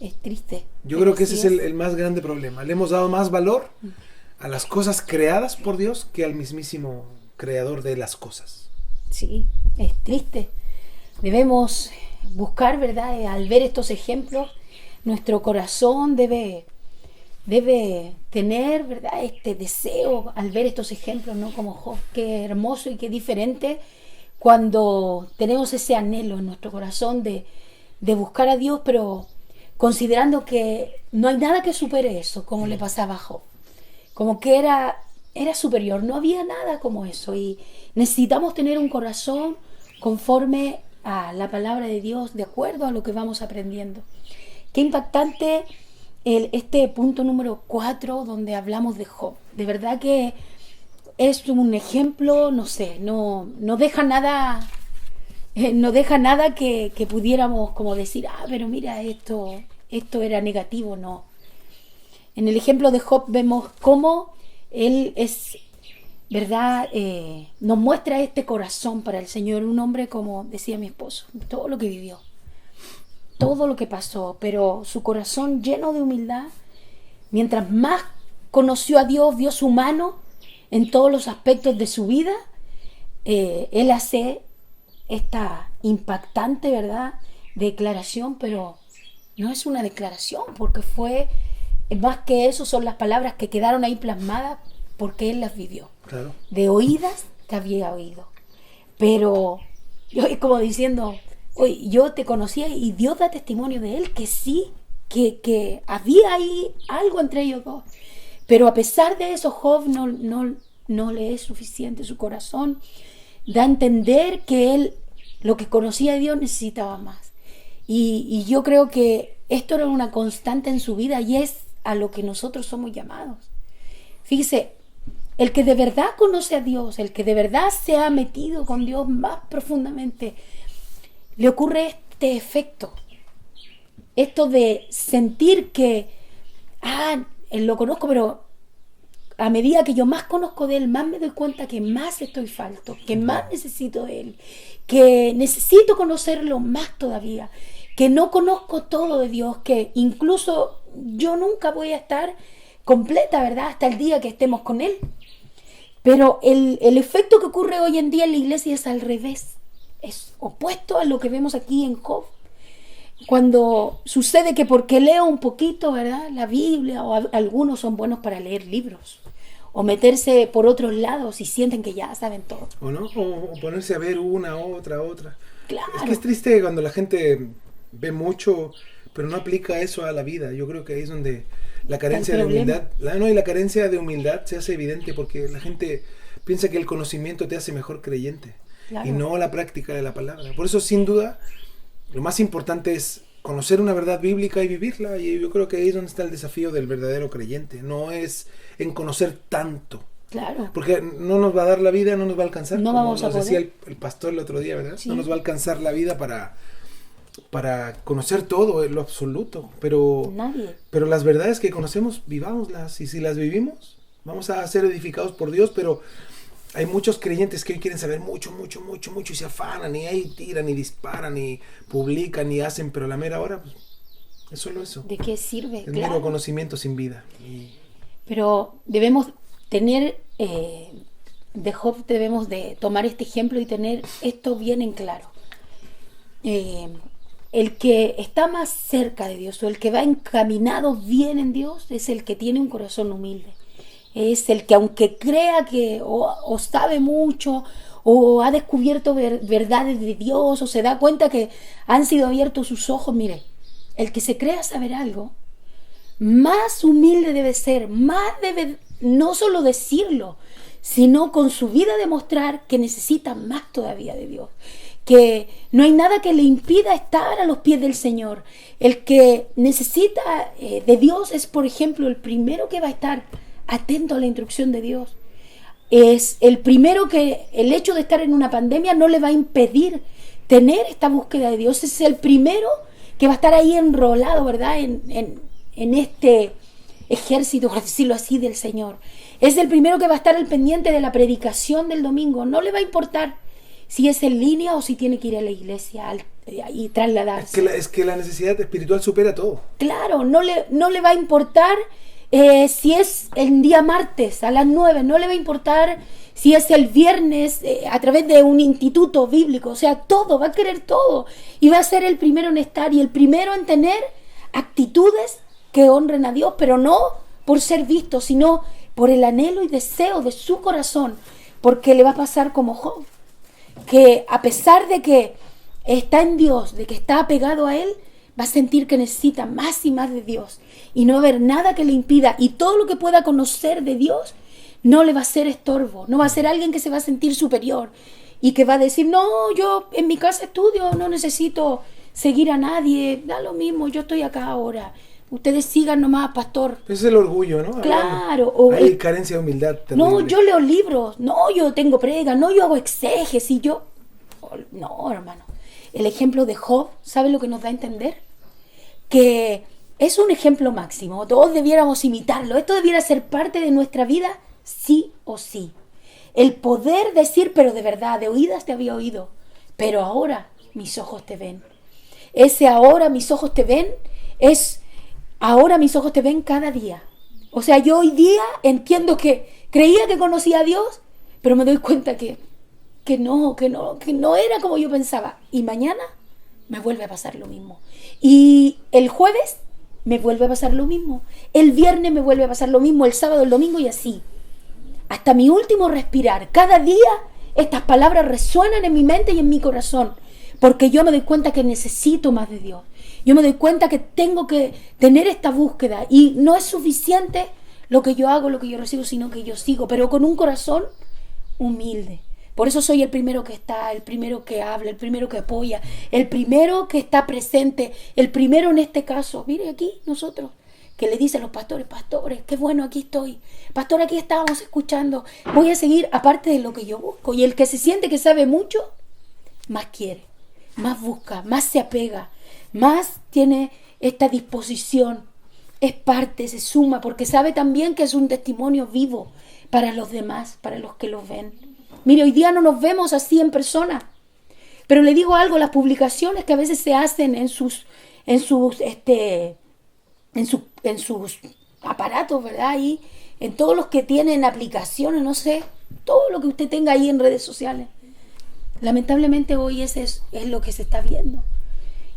es triste. Yo pero creo que ese sí es el más grande problema. Le hemos dado más valor a las cosas creadas por Dios que al mismísimo creador de las cosas. Sí, es triste. Debemos buscar, ¿verdad? Al ver estos ejemplos, nuestro corazón debe tener, ¿verdad? Este deseo al ver estos ejemplos, ¿no? Como Job, qué hermoso y qué diferente cuando tenemos ese anhelo en nuestro corazón de buscar a Dios, pero considerando que no hay nada que supere eso, como le pasaba a Job. Como que era superior, no había nada como eso, y necesitamos tener un corazón conforme a la palabra de Dios, de acuerdo a lo que vamos aprendiendo. Qué impactante este punto número 4 donde hablamos de Job. De verdad que es un ejemplo, no sé, no deja nada que pudiéramos como decir, pero mira, esto era negativo. No. En el ejemplo de Job vemos cómo él es, ¿verdad? Nos muestra este corazón para el Señor, un hombre, como decía mi esposo, todo lo que vivió, todo lo que pasó, pero su corazón lleno de humildad. Mientras más conoció a Dios, vio su mano en todos los aspectos de su vida, él hace esta impactante, ¿verdad?, declaración, pero no es una declaración, porque fue más que eso, son las palabras que quedaron ahí plasmadas porque él las vivió. Claro. De oídas que había oído. Pero yo, es como diciendo, oye, yo te conocía y Dios da testimonio de él que sí, que había ahí algo entre ellos dos. Pero a pesar de eso, Job no le es suficiente. Su corazón da a entender que él, lo que conocía de Dios, necesitaba más. Y yo creo que esto era una constante en su vida y es a lo que nosotros somos llamados. Fíjese, el que de verdad conoce a Dios, el que de verdad se ha metido con Dios más profundamente, le ocurre este efecto. Esto de sentir que, lo conozco, pero a medida que yo más conozco de él, más me doy cuenta que más estoy falto, que más necesito de él, que necesito conocerlo más todavía, que no conozco todo de Dios, que incluso yo nunca voy a estar completa, ¿verdad?, hasta el día que estemos con él. Pero el efecto que ocurre hoy en día en la iglesia es al revés, es opuesto a lo que vemos aquí en Job. Cuando sucede que porque leo un poquito, ¿verdad?, la Biblia, o algunos son buenos para leer libros, o meterse por otros lados y sienten que ya saben todo. ¿O no? O ponerse a ver una, otra. Claro. Es que es triste cuando la gente ve mucho, pero no aplica eso a la vida. Yo creo que ahí es donde la carencia de humildad, la carencia de humildad se hace evidente, porque la gente piensa que el conocimiento te hace mejor creyente. Claro. Y no la práctica de la palabra. Por eso, sin duda, lo más importante es conocer una verdad bíblica y vivirla, y yo creo que ahí es donde está el desafío del verdadero creyente. No es en conocer tanto. Claro. Porque no nos va a dar la vida, no nos va a alcanzar. No como vamos a nos poder. decía el pastor el otro día, ¿verdad? Sí. No nos va a alcanzar la vida para conocer todo en lo absoluto. Pero las verdades que conocemos, vivámoslas. Y si las vivimos, vamos a ser edificados por Dios. Pero hay muchos creyentes que hoy quieren saber mucho, y se afanan, y ahí tiran, y disparan, y publican, y hacen, pero a la mera hora, pues, es solo eso. ¿De qué sirve? Es mero conocimiento sin vida. Pero debemos tener, de Job debemos de tomar este ejemplo y tener esto bien en claro. El que está más cerca de Dios, o el que va encaminado bien en Dios, es el que tiene un corazón humilde. Es el que, aunque crea que o sabe mucho, o ha descubierto verdades de Dios, o se da cuenta que han sido abiertos sus ojos, mire, el que se crea saber algo, más humilde debe ser, más debe no solo decirlo, sino con su vida demostrar que necesita más todavía de Dios, que no hay nada que le impida estar a los pies del Señor. El que necesita de Dios es, por ejemplo, el primero que va a estar atento a la instrucción de Dios. Es el primero que el hecho de estar en una pandemia no le va a impedir tener esta búsqueda de Dios. Es el primero que va a estar ahí enrolado, ¿verdad?, en este ejército, por decirlo así, del Señor. Es el primero que va a estar al pendiente de la predicación del domingo. No le va a importar si es en línea o si tiene que ir a la iglesia. y trasladarse. Es que la necesidad espiritual supera todo. Claro, no le va a importar si es el día martes a las 9, no le va a importar si es el viernes a través de un instituto bíblico, o sea, todo, va a querer todo. Y va a ser el primero en estar y el primero en tener actitudes que honren a Dios, pero no por ser visto, sino por el anhelo y deseo de su corazón, porque le va a pasar como Job, que a pesar de que está en Dios, de que está apegado a Él, va a sentir que necesita más y más de Dios y no va a haber nada que le impida, y todo lo que pueda conocer de Dios no le va a ser estorbo, no va a ser alguien que se va a sentir superior y que va a decir, no, yo en mi casa estudio, no necesito seguir a nadie, da lo mismo, yo estoy acá ahora, ustedes sigan nomás, pastor. Ese es el orgullo, ¿no? Claro. Hay carencia de humildad terrible. No, yo leo libros, no, yo tengo prega, no, yo hago exégesis, yo... No, hermano. El ejemplo de Job, ¿sabe lo que nos da a entender? Que es un ejemplo máximo, todos debiéramos imitarlo, esto debiera ser parte de nuestra vida, sí o sí. El poder decir, pero de verdad, de oídas te había oído, pero ahora mis ojos te ven. Ese ahora mis ojos te ven es ahora mis ojos te ven cada día. O sea, yo hoy día entiendo que creía que conocía a Dios, pero me doy cuenta que no era como yo pensaba. Y mañana me vuelve a pasar lo mismo. Y el jueves me vuelve a pasar lo mismo. El viernes me vuelve a pasar lo mismo. El sábado, el domingo y así. Hasta mi último respirar. Cada día estas palabras resuenan en mi mente y en mi corazón. Porque yo me doy cuenta que necesito más de Dios. Yo me doy cuenta que tengo que tener esta búsqueda. Y no es suficiente lo que yo hago, lo que yo recibo, sino que yo sigo. Pero con un corazón humilde. Por eso soy el primero que está, el primero que habla, el primero que apoya, el primero que está presente, el primero en este caso. Mire aquí nosotros, que le dicen los pastores, qué bueno, aquí estoy. Pastor, aquí estábamos escuchando. Voy a seguir aparte de lo que yo busco. Y el que se siente que sabe mucho, más quiere, más busca, más se apega, más tiene esta disposición. Es parte, se suma, porque sabe también que es un testimonio vivo para los demás, para los que los ven. Mire, hoy día no nos vemos así en persona, pero le digo algo, las publicaciones que a veces se hacen en sus aparatos, ¿verdad? Y en todos los que tienen aplicaciones, no sé, todo lo que usted tenga ahí en redes sociales. Lamentablemente hoy ese es lo que se está viendo.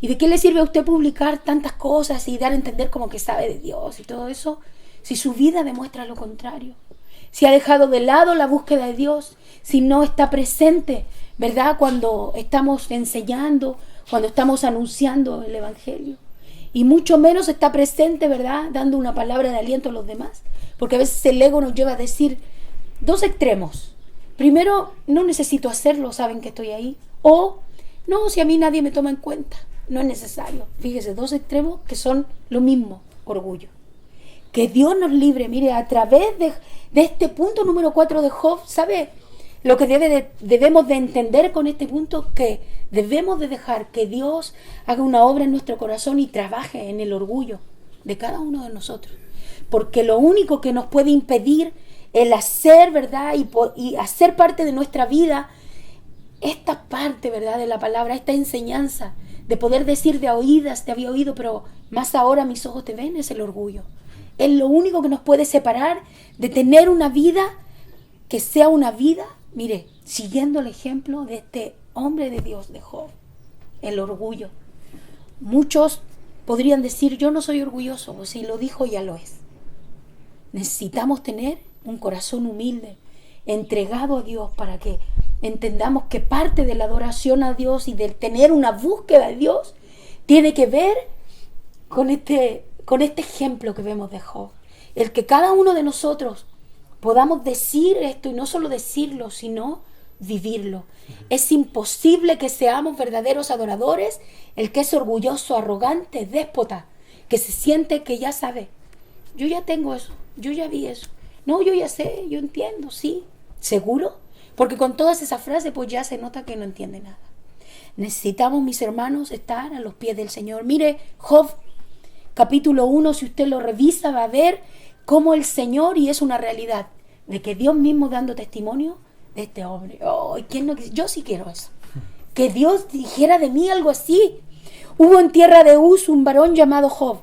¿Y de qué le sirve a usted publicar tantas cosas y dar a entender como que sabe de Dios y todo eso, si su vida demuestra lo contrario? Si ha dejado de lado la búsqueda de Dios, si no está presente, ¿verdad? Cuando estamos enseñando, cuando estamos anunciando el Evangelio. Y mucho menos está presente, ¿verdad? Dando una palabra de aliento a los demás. Porque a veces el ego nos lleva a decir dos extremos. Primero, no necesito hacerlo, saben que estoy ahí. O, no, si a mí nadie me toma en cuenta, no es necesario. Fíjese, dos extremos que son lo mismo, orgullo. Que Dios nos libre, mire, a través de este punto número 4 de Job, ¿sabe lo que debemos de entender con este punto? Que debemos de dejar que Dios haga una obra en nuestro corazón y trabaje en el orgullo de cada uno de nosotros. Porque lo único que nos puede impedir el hacer, ¿verdad? Y hacer parte de nuestra vida, esta parte, ¿verdad? De la palabra, esta enseñanza, de poder decir de oídas, te había oído, pero más ahora mis ojos te ven, es el orgullo. Es lo único que nos puede separar de tener una vida que sea una vida, mire, siguiendo el ejemplo de este hombre de Dios, de Job, el orgullo. Muchos podrían decir, yo no soy orgulloso, pues si lo dijo ya lo es. Necesitamos tener un corazón humilde, entregado a Dios, para que entendamos que parte de la adoración a Dios y de tener una búsqueda de Dios tiene que ver con este ejemplo que vemos de Job. El que cada uno de nosotros podamos decir esto, y no solo decirlo, sino vivirlo. Es imposible que seamos verdaderos adoradores el que es orgulloso, arrogante, déspota, que se siente que ya sabe. Yo ya tengo eso, yo ya vi eso. No, yo ya sé, yo entiendo, sí. ¿Seguro? Porque con todas esas frases pues ya se nota que no entiende nada. Necesitamos, mis hermanos, estar a los pies del Señor. Mire, Job, capítulo 1, si usted lo revisa, va a ver cómo el Señor, y es una realidad, de que Dios mismo dando testimonio de este hombre. Oh, ¿quién no? Yo sí quiero eso. que Dios dijera de mí algo así. Hubo en tierra de Uz un varón llamado Job,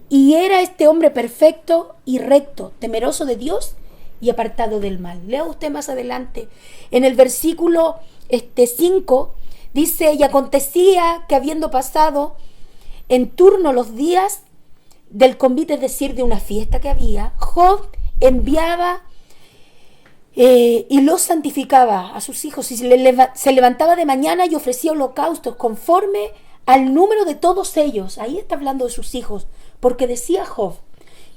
y era este hombre perfecto y recto, temeroso de Dios y apartado del mal. Lea usted más adelante. En el versículo 5 dice: y acontecía que habiendo pasado en turno los días del convite, es decir, de una fiesta que había, Job enviaba y los santificaba a sus hijos, y se levantaba de mañana y ofrecía holocaustos conforme al número de todos ellos. Ahí está hablando de sus hijos, porque decía Job: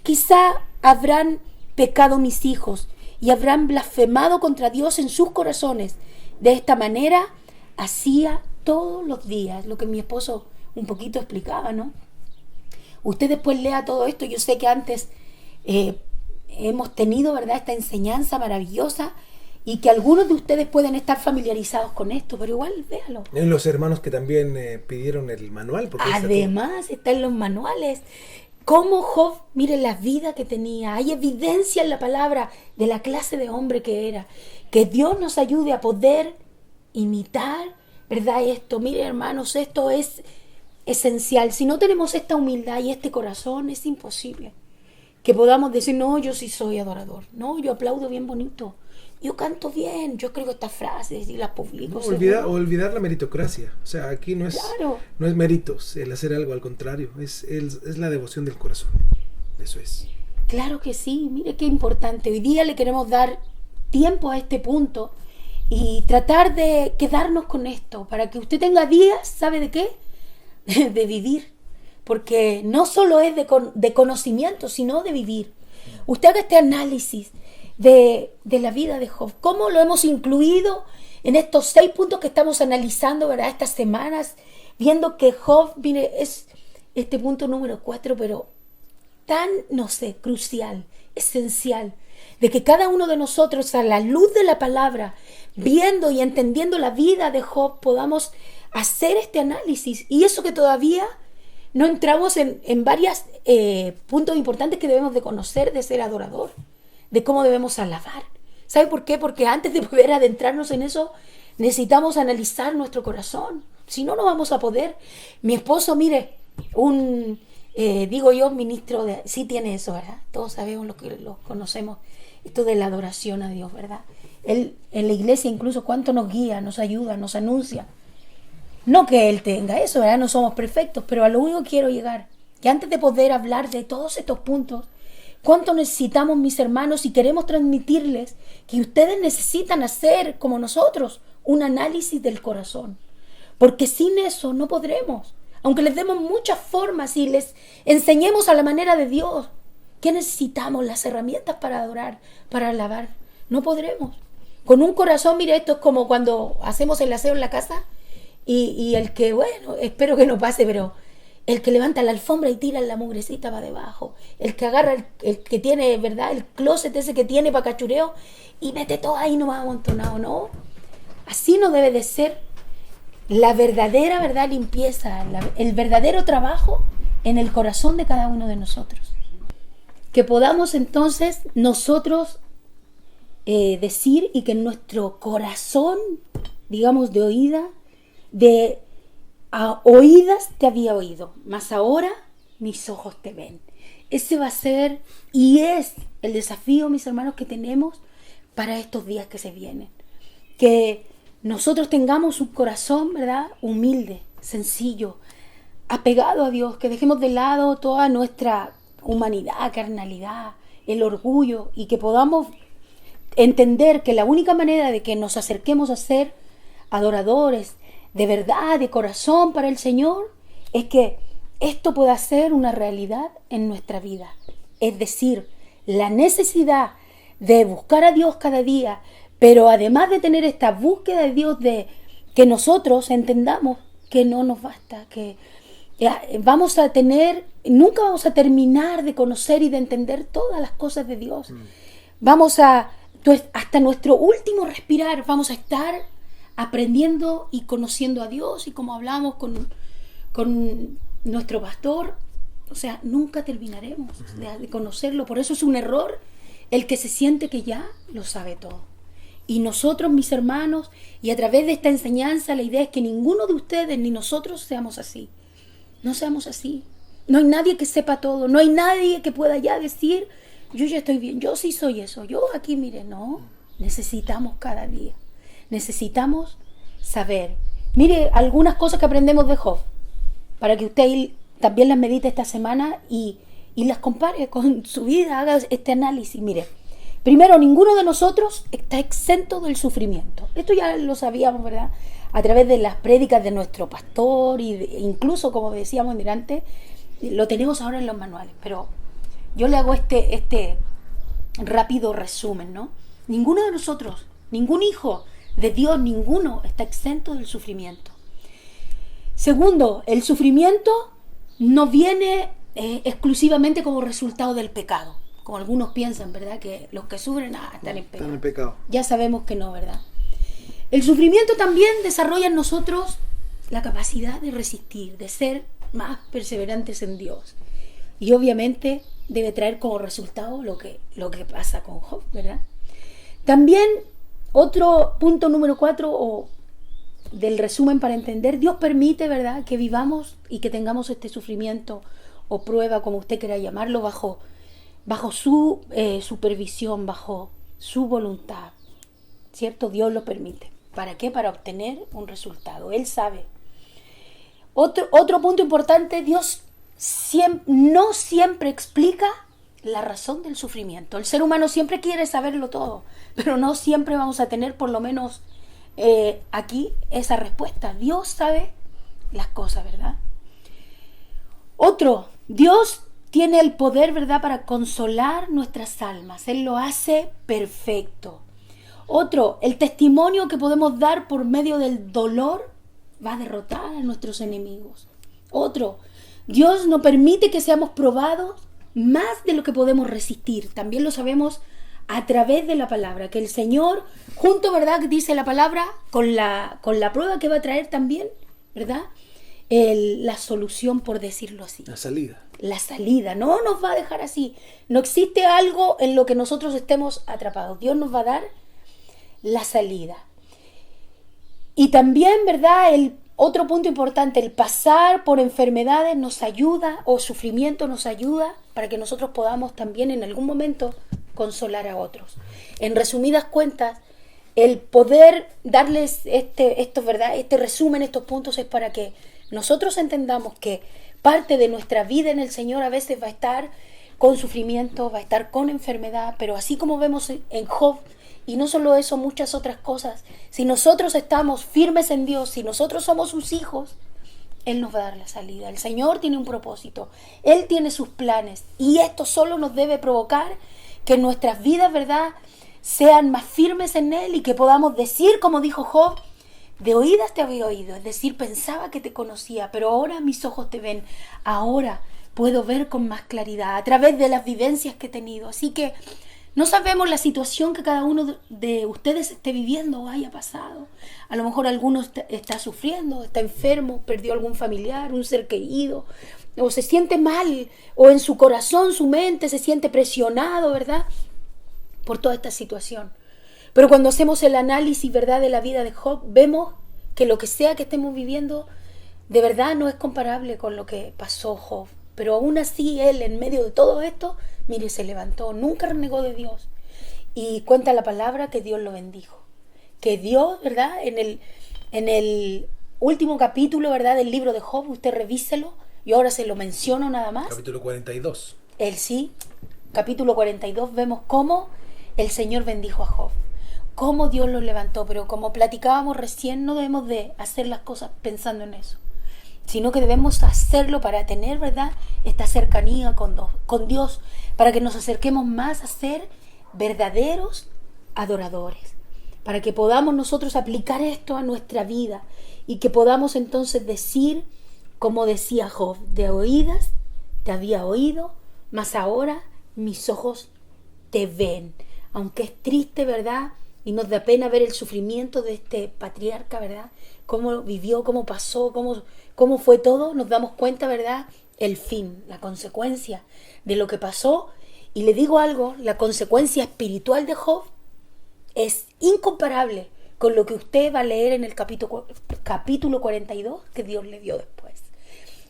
quizá habrán pecado mis hijos y habrán blasfemado contra Dios en sus corazones. De esta manera hacía todos los días, lo que mi esposo un poquito explicaba, ¿no? Usted después lea todo esto. Yo sé que antes hemos tenido, ¿verdad?, esta enseñanza maravillosa, y que algunos de ustedes pueden estar familiarizados con esto, pero igual véalo. Y los hermanos que también pidieron el manual. Porque además está en los manuales. Cómo Job, mire la vida que tenía. Hay evidencia en la palabra de la clase de hombre que era. Que Dios nos ayude a poder imitar, ¿verdad? Esto, mire hermanos, esto es esencial. Si no tenemos esta humildad y este corazón, es imposible que podamos decir: no, yo sí soy adorador, no, yo aplaudo bien bonito, yo canto bien, yo escribo estas frases y las publico. No, olvidar la meritocracia. O sea, aquí no es, claro, no es méritos el hacer algo, al contrario, es la devoción del corazón. Eso es. Claro que sí. Mire qué importante. Hoy día le queremos dar tiempo a este punto y tratar de quedarnos con esto, para que usted tenga días, ¿sabe de qué? De vivir. Porque no solo es de conocimiento, sino de vivir. Usted haga este análisis de la vida de Job. ¿Cómo lo hemos incluido en estos 6 puntos que estamos analizando, ¿verdad?, estas semanas? Viendo que Job, mire, es este punto número 4, pero tan, no sé, crucial, esencial, de que cada uno de nosotros, a la luz de la palabra, viendo y entendiendo la vida de Job, podamos hacer este análisis. Y eso que todavía no entramos en varios puntos importantes que debemos de conocer de ser adorador, de cómo debemos alabar. ¿Sabe por qué? Porque antes de poder adentrarnos en eso, necesitamos analizar nuestro corazón. Si no, no vamos a poder. Mi esposo, mire, ministro de... Sí tiene eso, ¿verdad? Todos sabemos lo conocemos, esto de la adoración a Dios, ¿verdad? Él en la iglesia incluso cuánto nos guía, nos ayuda, nos anuncia. No que él tenga eso, ¿verdad? No somos perfectos, pero a lo único que quiero llegar, que antes de poder hablar de todos estos puntos, cuánto necesitamos, mis hermanos, y queremos transmitirles que ustedes necesitan hacer, como nosotros, un análisis del corazón. Porque sin eso no podremos. Aunque les demos muchas formas y les enseñemos a la manera de Dios, ¿qué necesitamos? Las herramientas para adorar, para alabar. No podremos. Con un corazón, mire, esto es como cuando hacemos el aseo en la casa y el que, bueno, espero que no pase, pero el que levanta la alfombra y tira la mugrecita va debajo. El que agarra el que tiene, ¿verdad?, el closet ese que tiene para cachureo y mete todo ahí nomás amontonado, ¿no? Así no debe de ser la verdadera, ¿verdad?, limpieza, el verdadero trabajo en el corazón de cada uno de nosotros. Que podamos entonces nosotros decir, y que en nuestro corazón, digamos, a oídas te había oído, mas ahora mis ojos te ven. Ese va a ser y es el desafío, mis hermanos, que tenemos para estos días que se vienen. Que nosotros tengamos un corazón, ¿verdad?, humilde, sencillo, apegado a Dios, que dejemos de lado toda nuestra humanidad, carnalidad, el orgullo, y que podamos entender que la única manera de que nos acerquemos a ser adoradores de verdad, de corazón para el Señor, es que esto pueda ser una realidad en nuestra vida. Es decir, la necesidad de buscar a Dios cada día, pero además de tener esta búsqueda de Dios, de que nosotros entendamos que no nos basta, que nunca vamos a terminar de conocer y de entender todas las cosas de Dios. Hasta nuestro último respirar vamos a estar aprendiendo y conociendo a Dios, y como hablamos con nuestro pastor, o sea, nunca terminaremos de conocerlo. Por eso es un error el que se siente que ya lo sabe todo. Y nosotros, mis hermanos, y a través de esta enseñanza, la idea es que ninguno de ustedes ni nosotros seamos así. No seamos así. No hay nadie que sepa todo. No hay nadie que pueda ya decir, yo ya estoy bien, yo sí soy eso. Yo aquí, mire, no. Necesitamos cada día. Necesitamos saber. Mire, algunas cosas que aprendemos de Job, para que usted también las medite esta semana y las compare con su vida, haga este análisis. Mire, primero, ninguno de nosotros está exento del sufrimiento. Esto ya lo sabíamos, ¿verdad? A través de las prédicas de nuestro pastor incluso, como decíamos antes, lo tenemos ahora en los manuales. Pero yo le hago este rápido resumen, ¿no? Ninguno de nosotros, ningún hijo de Dios, ninguno está exento del sufrimiento. Segundo, el sufrimiento no viene exclusivamente como resultado del pecado. Como algunos piensan, ¿verdad? Que los que sufren están en pecado. Están en pecado. Ya sabemos que no, ¿verdad? El sufrimiento también desarrolla en nosotros la capacidad de resistir, de ser más perseverantes en Dios. Y obviamente debe traer como resultado lo que pasa con Job, ¿verdad? También otro punto número 4 del resumen para entender, Dios permite, ¿verdad?, que vivamos y que tengamos este sufrimiento o prueba, como usted quiera llamarlo, bajo su supervisión, bajo su voluntad, ¿cierto? Dios lo permite. ¿Para qué? Para obtener un resultado. Él sabe. Otro punto importante, Dios no siempre explica la razón del sufrimiento. El ser humano siempre quiere saberlo todo, pero no siempre vamos a tener por lo menos aquí esa respuesta. Dios sabe las cosas, ¿verdad? Dios tiene el poder, ¿verdad?, para consolar nuestras almas. Él lo hace perfecto. El testimonio que podemos dar por medio del dolor va a derrotar a nuestros enemigos. Dios no permite que seamos probados más de lo que podemos resistir. También lo sabemos a través de la palabra, que el Señor, junto, ¿verdad?, que dice la palabra, con la prueba que va a traer también, ¿verdad?, la solución, por decirlo así. La salida. No nos va a dejar así. No existe algo en lo que nosotros estemos atrapados. Dios nos va a dar la salida. Y también, ¿verdad?, otro punto importante, el pasar por enfermedades nos ayuda, o sufrimiento nos ayuda, para que nosotros podamos también en algún momento consolar a otros. En resumidas cuentas, el poder darles ¿verdad?, este resumen, estos puntos, es para que nosotros entendamos que parte de nuestra vida en el Señor a veces va a estar con sufrimiento, va a estar con enfermedad, pero así como vemos en Job, y no solo eso, muchas otras cosas, si nosotros estamos firmes en Dios, si nosotros somos sus hijos, Él nos va a dar la salida. El Señor tiene un propósito, Él tiene sus planes, y esto solo nos debe provocar que nuestras vidas, ¿verdad?, sean más firmes en Él, y que podamos decir, como dijo Job, de oídas te había oído, es decir, pensaba que te conocía, pero ahora mis ojos te ven, ahora puedo ver con más claridad a través de las vivencias que he tenido. Así que no sabemos la situación que cada uno de ustedes esté viviendo o haya pasado. A lo mejor alguno está sufriendo, está enfermo, perdió algún familiar, un ser querido, o se siente mal, o en su corazón, su mente se siente presionado, ¿verdad?, por toda esta situación. Pero cuando hacemos el análisis, ¿verdad?, de la vida de Job, vemos que lo que sea que estemos viviendo, de verdad no es comparable con lo que pasó Job. Pero aún así él, en medio de todo esto, mire, se levantó, nunca renegó de Dios. Y cuenta la palabra que Dios lo bendijo. Que Dios, ¿verdad?, en el último capítulo, ¿verdad?, del libro de Job, usted revíselo, yo ahora se lo menciono nada más. Capítulo 42. Capítulo 42, vemos cómo el Señor bendijo a Job, cómo Dios lo levantó. Pero como platicábamos recién, no debemos de hacer las cosas pensando en eso, sino que debemos hacerlo para tener, ¿verdad?, esta cercanía con Dios, para que nos acerquemos más a ser verdaderos adoradores, para que podamos nosotros aplicar esto a nuestra vida y que podamos entonces decir, como decía Job, de oídas te había oído, mas ahora mis ojos te ven. Aunque es triste, ¿verdad?, y nos da pena ver el sufrimiento de este patriarca, ¿verdad?, cómo vivió, cómo pasó, cómo fue todo, nos damos cuenta, ¿verdad?, el fin, la consecuencia de lo que pasó. Y le digo algo, la consecuencia espiritual de Job es incomparable con lo que usted va a leer en el capítulo 42 que Dios le dio después.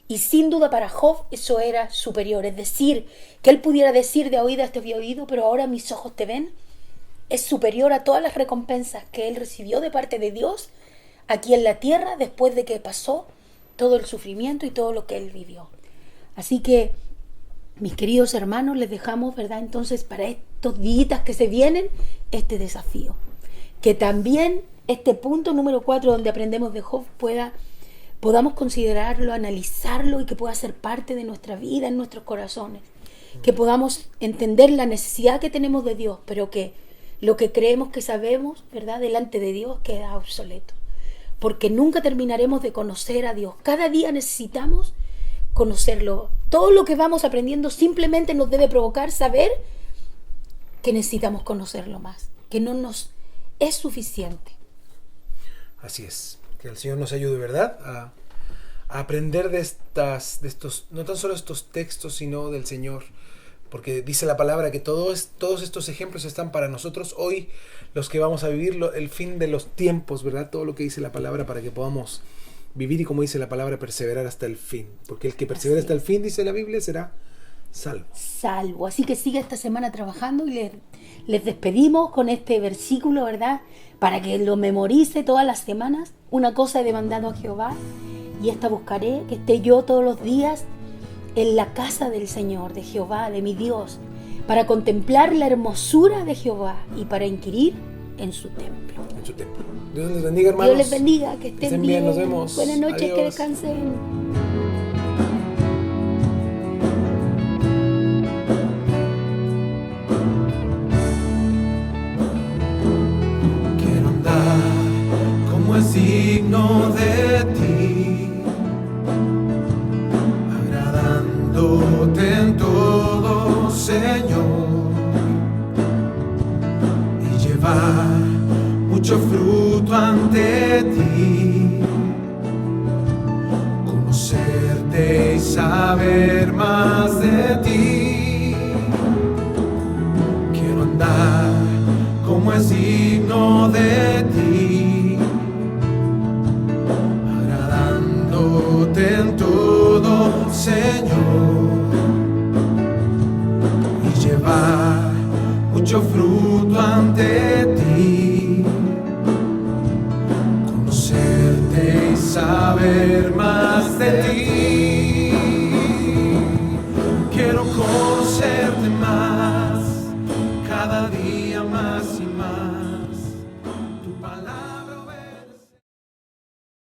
Y sin duda para Job eso era superior. Es decir, que él pudiera decir de oídas te había oído, pero ahora mis ojos te ven. Es superior a todas las recompensas que él recibió de parte de Dios aquí en la tierra después de que pasó todo el sufrimiento y todo lo que él vivió. Así que, mis queridos hermanos, les dejamos, ¿verdad? Entonces, para estos días que se vienen, este desafío. Que también este punto número 4 donde aprendemos de Job podamos considerarlo, analizarlo y que pueda ser parte de nuestra vida, en nuestros corazones. Que podamos entender la necesidad que tenemos de Dios, pero que lo que creemos que sabemos, ¿verdad? Delante de Dios queda obsoleto. Porque nunca terminaremos de conocer a Dios. Cada día necesitamos conocerlo. Todo lo que vamos aprendiendo simplemente nos debe provocar saber que necesitamos conocerlo más, que no nos es suficiente. Así es. Que el Señor nos ayude, ¿verdad? A aprender de estos, no tan solo estos textos, sino del Señor. Porque dice la palabra que todos estos ejemplos están para nosotros hoy, los que vamos a vivir el fin de los tiempos, ¿verdad? Todo lo que dice la palabra para que podamos vivir y, como dice la palabra, perseverar hasta el fin. Porque el que persevera hasta el fin, dice la Biblia, será salvo. Salvo. Así que siga esta semana trabajando y les despedimos con este versículo, ¿verdad? Para que lo memorice todas las semanas. Una cosa he demandado a Jehová y esta buscaré, que esté yo todos los días en la casa del Señor, de Jehová, de mi Dios, para contemplar la hermosura de Jehová y para inquirir en su templo. En su templo. Dios les bendiga, hermanos. Dios les bendiga, que estén bien. Nos vemos. Buenas noches, Adiós. que descansen. Quiero andar como es digno de ti, agradándote en todo, Señor, y llevar mucho fruto ante ti, conocerte y saber más de ti. Quiero andar como es digno de ti, agradándote en todo, Señor, y llevar mucho fruto ante ti, conocerte y saber más de ti. Quiero conocerte más, cada día más y más.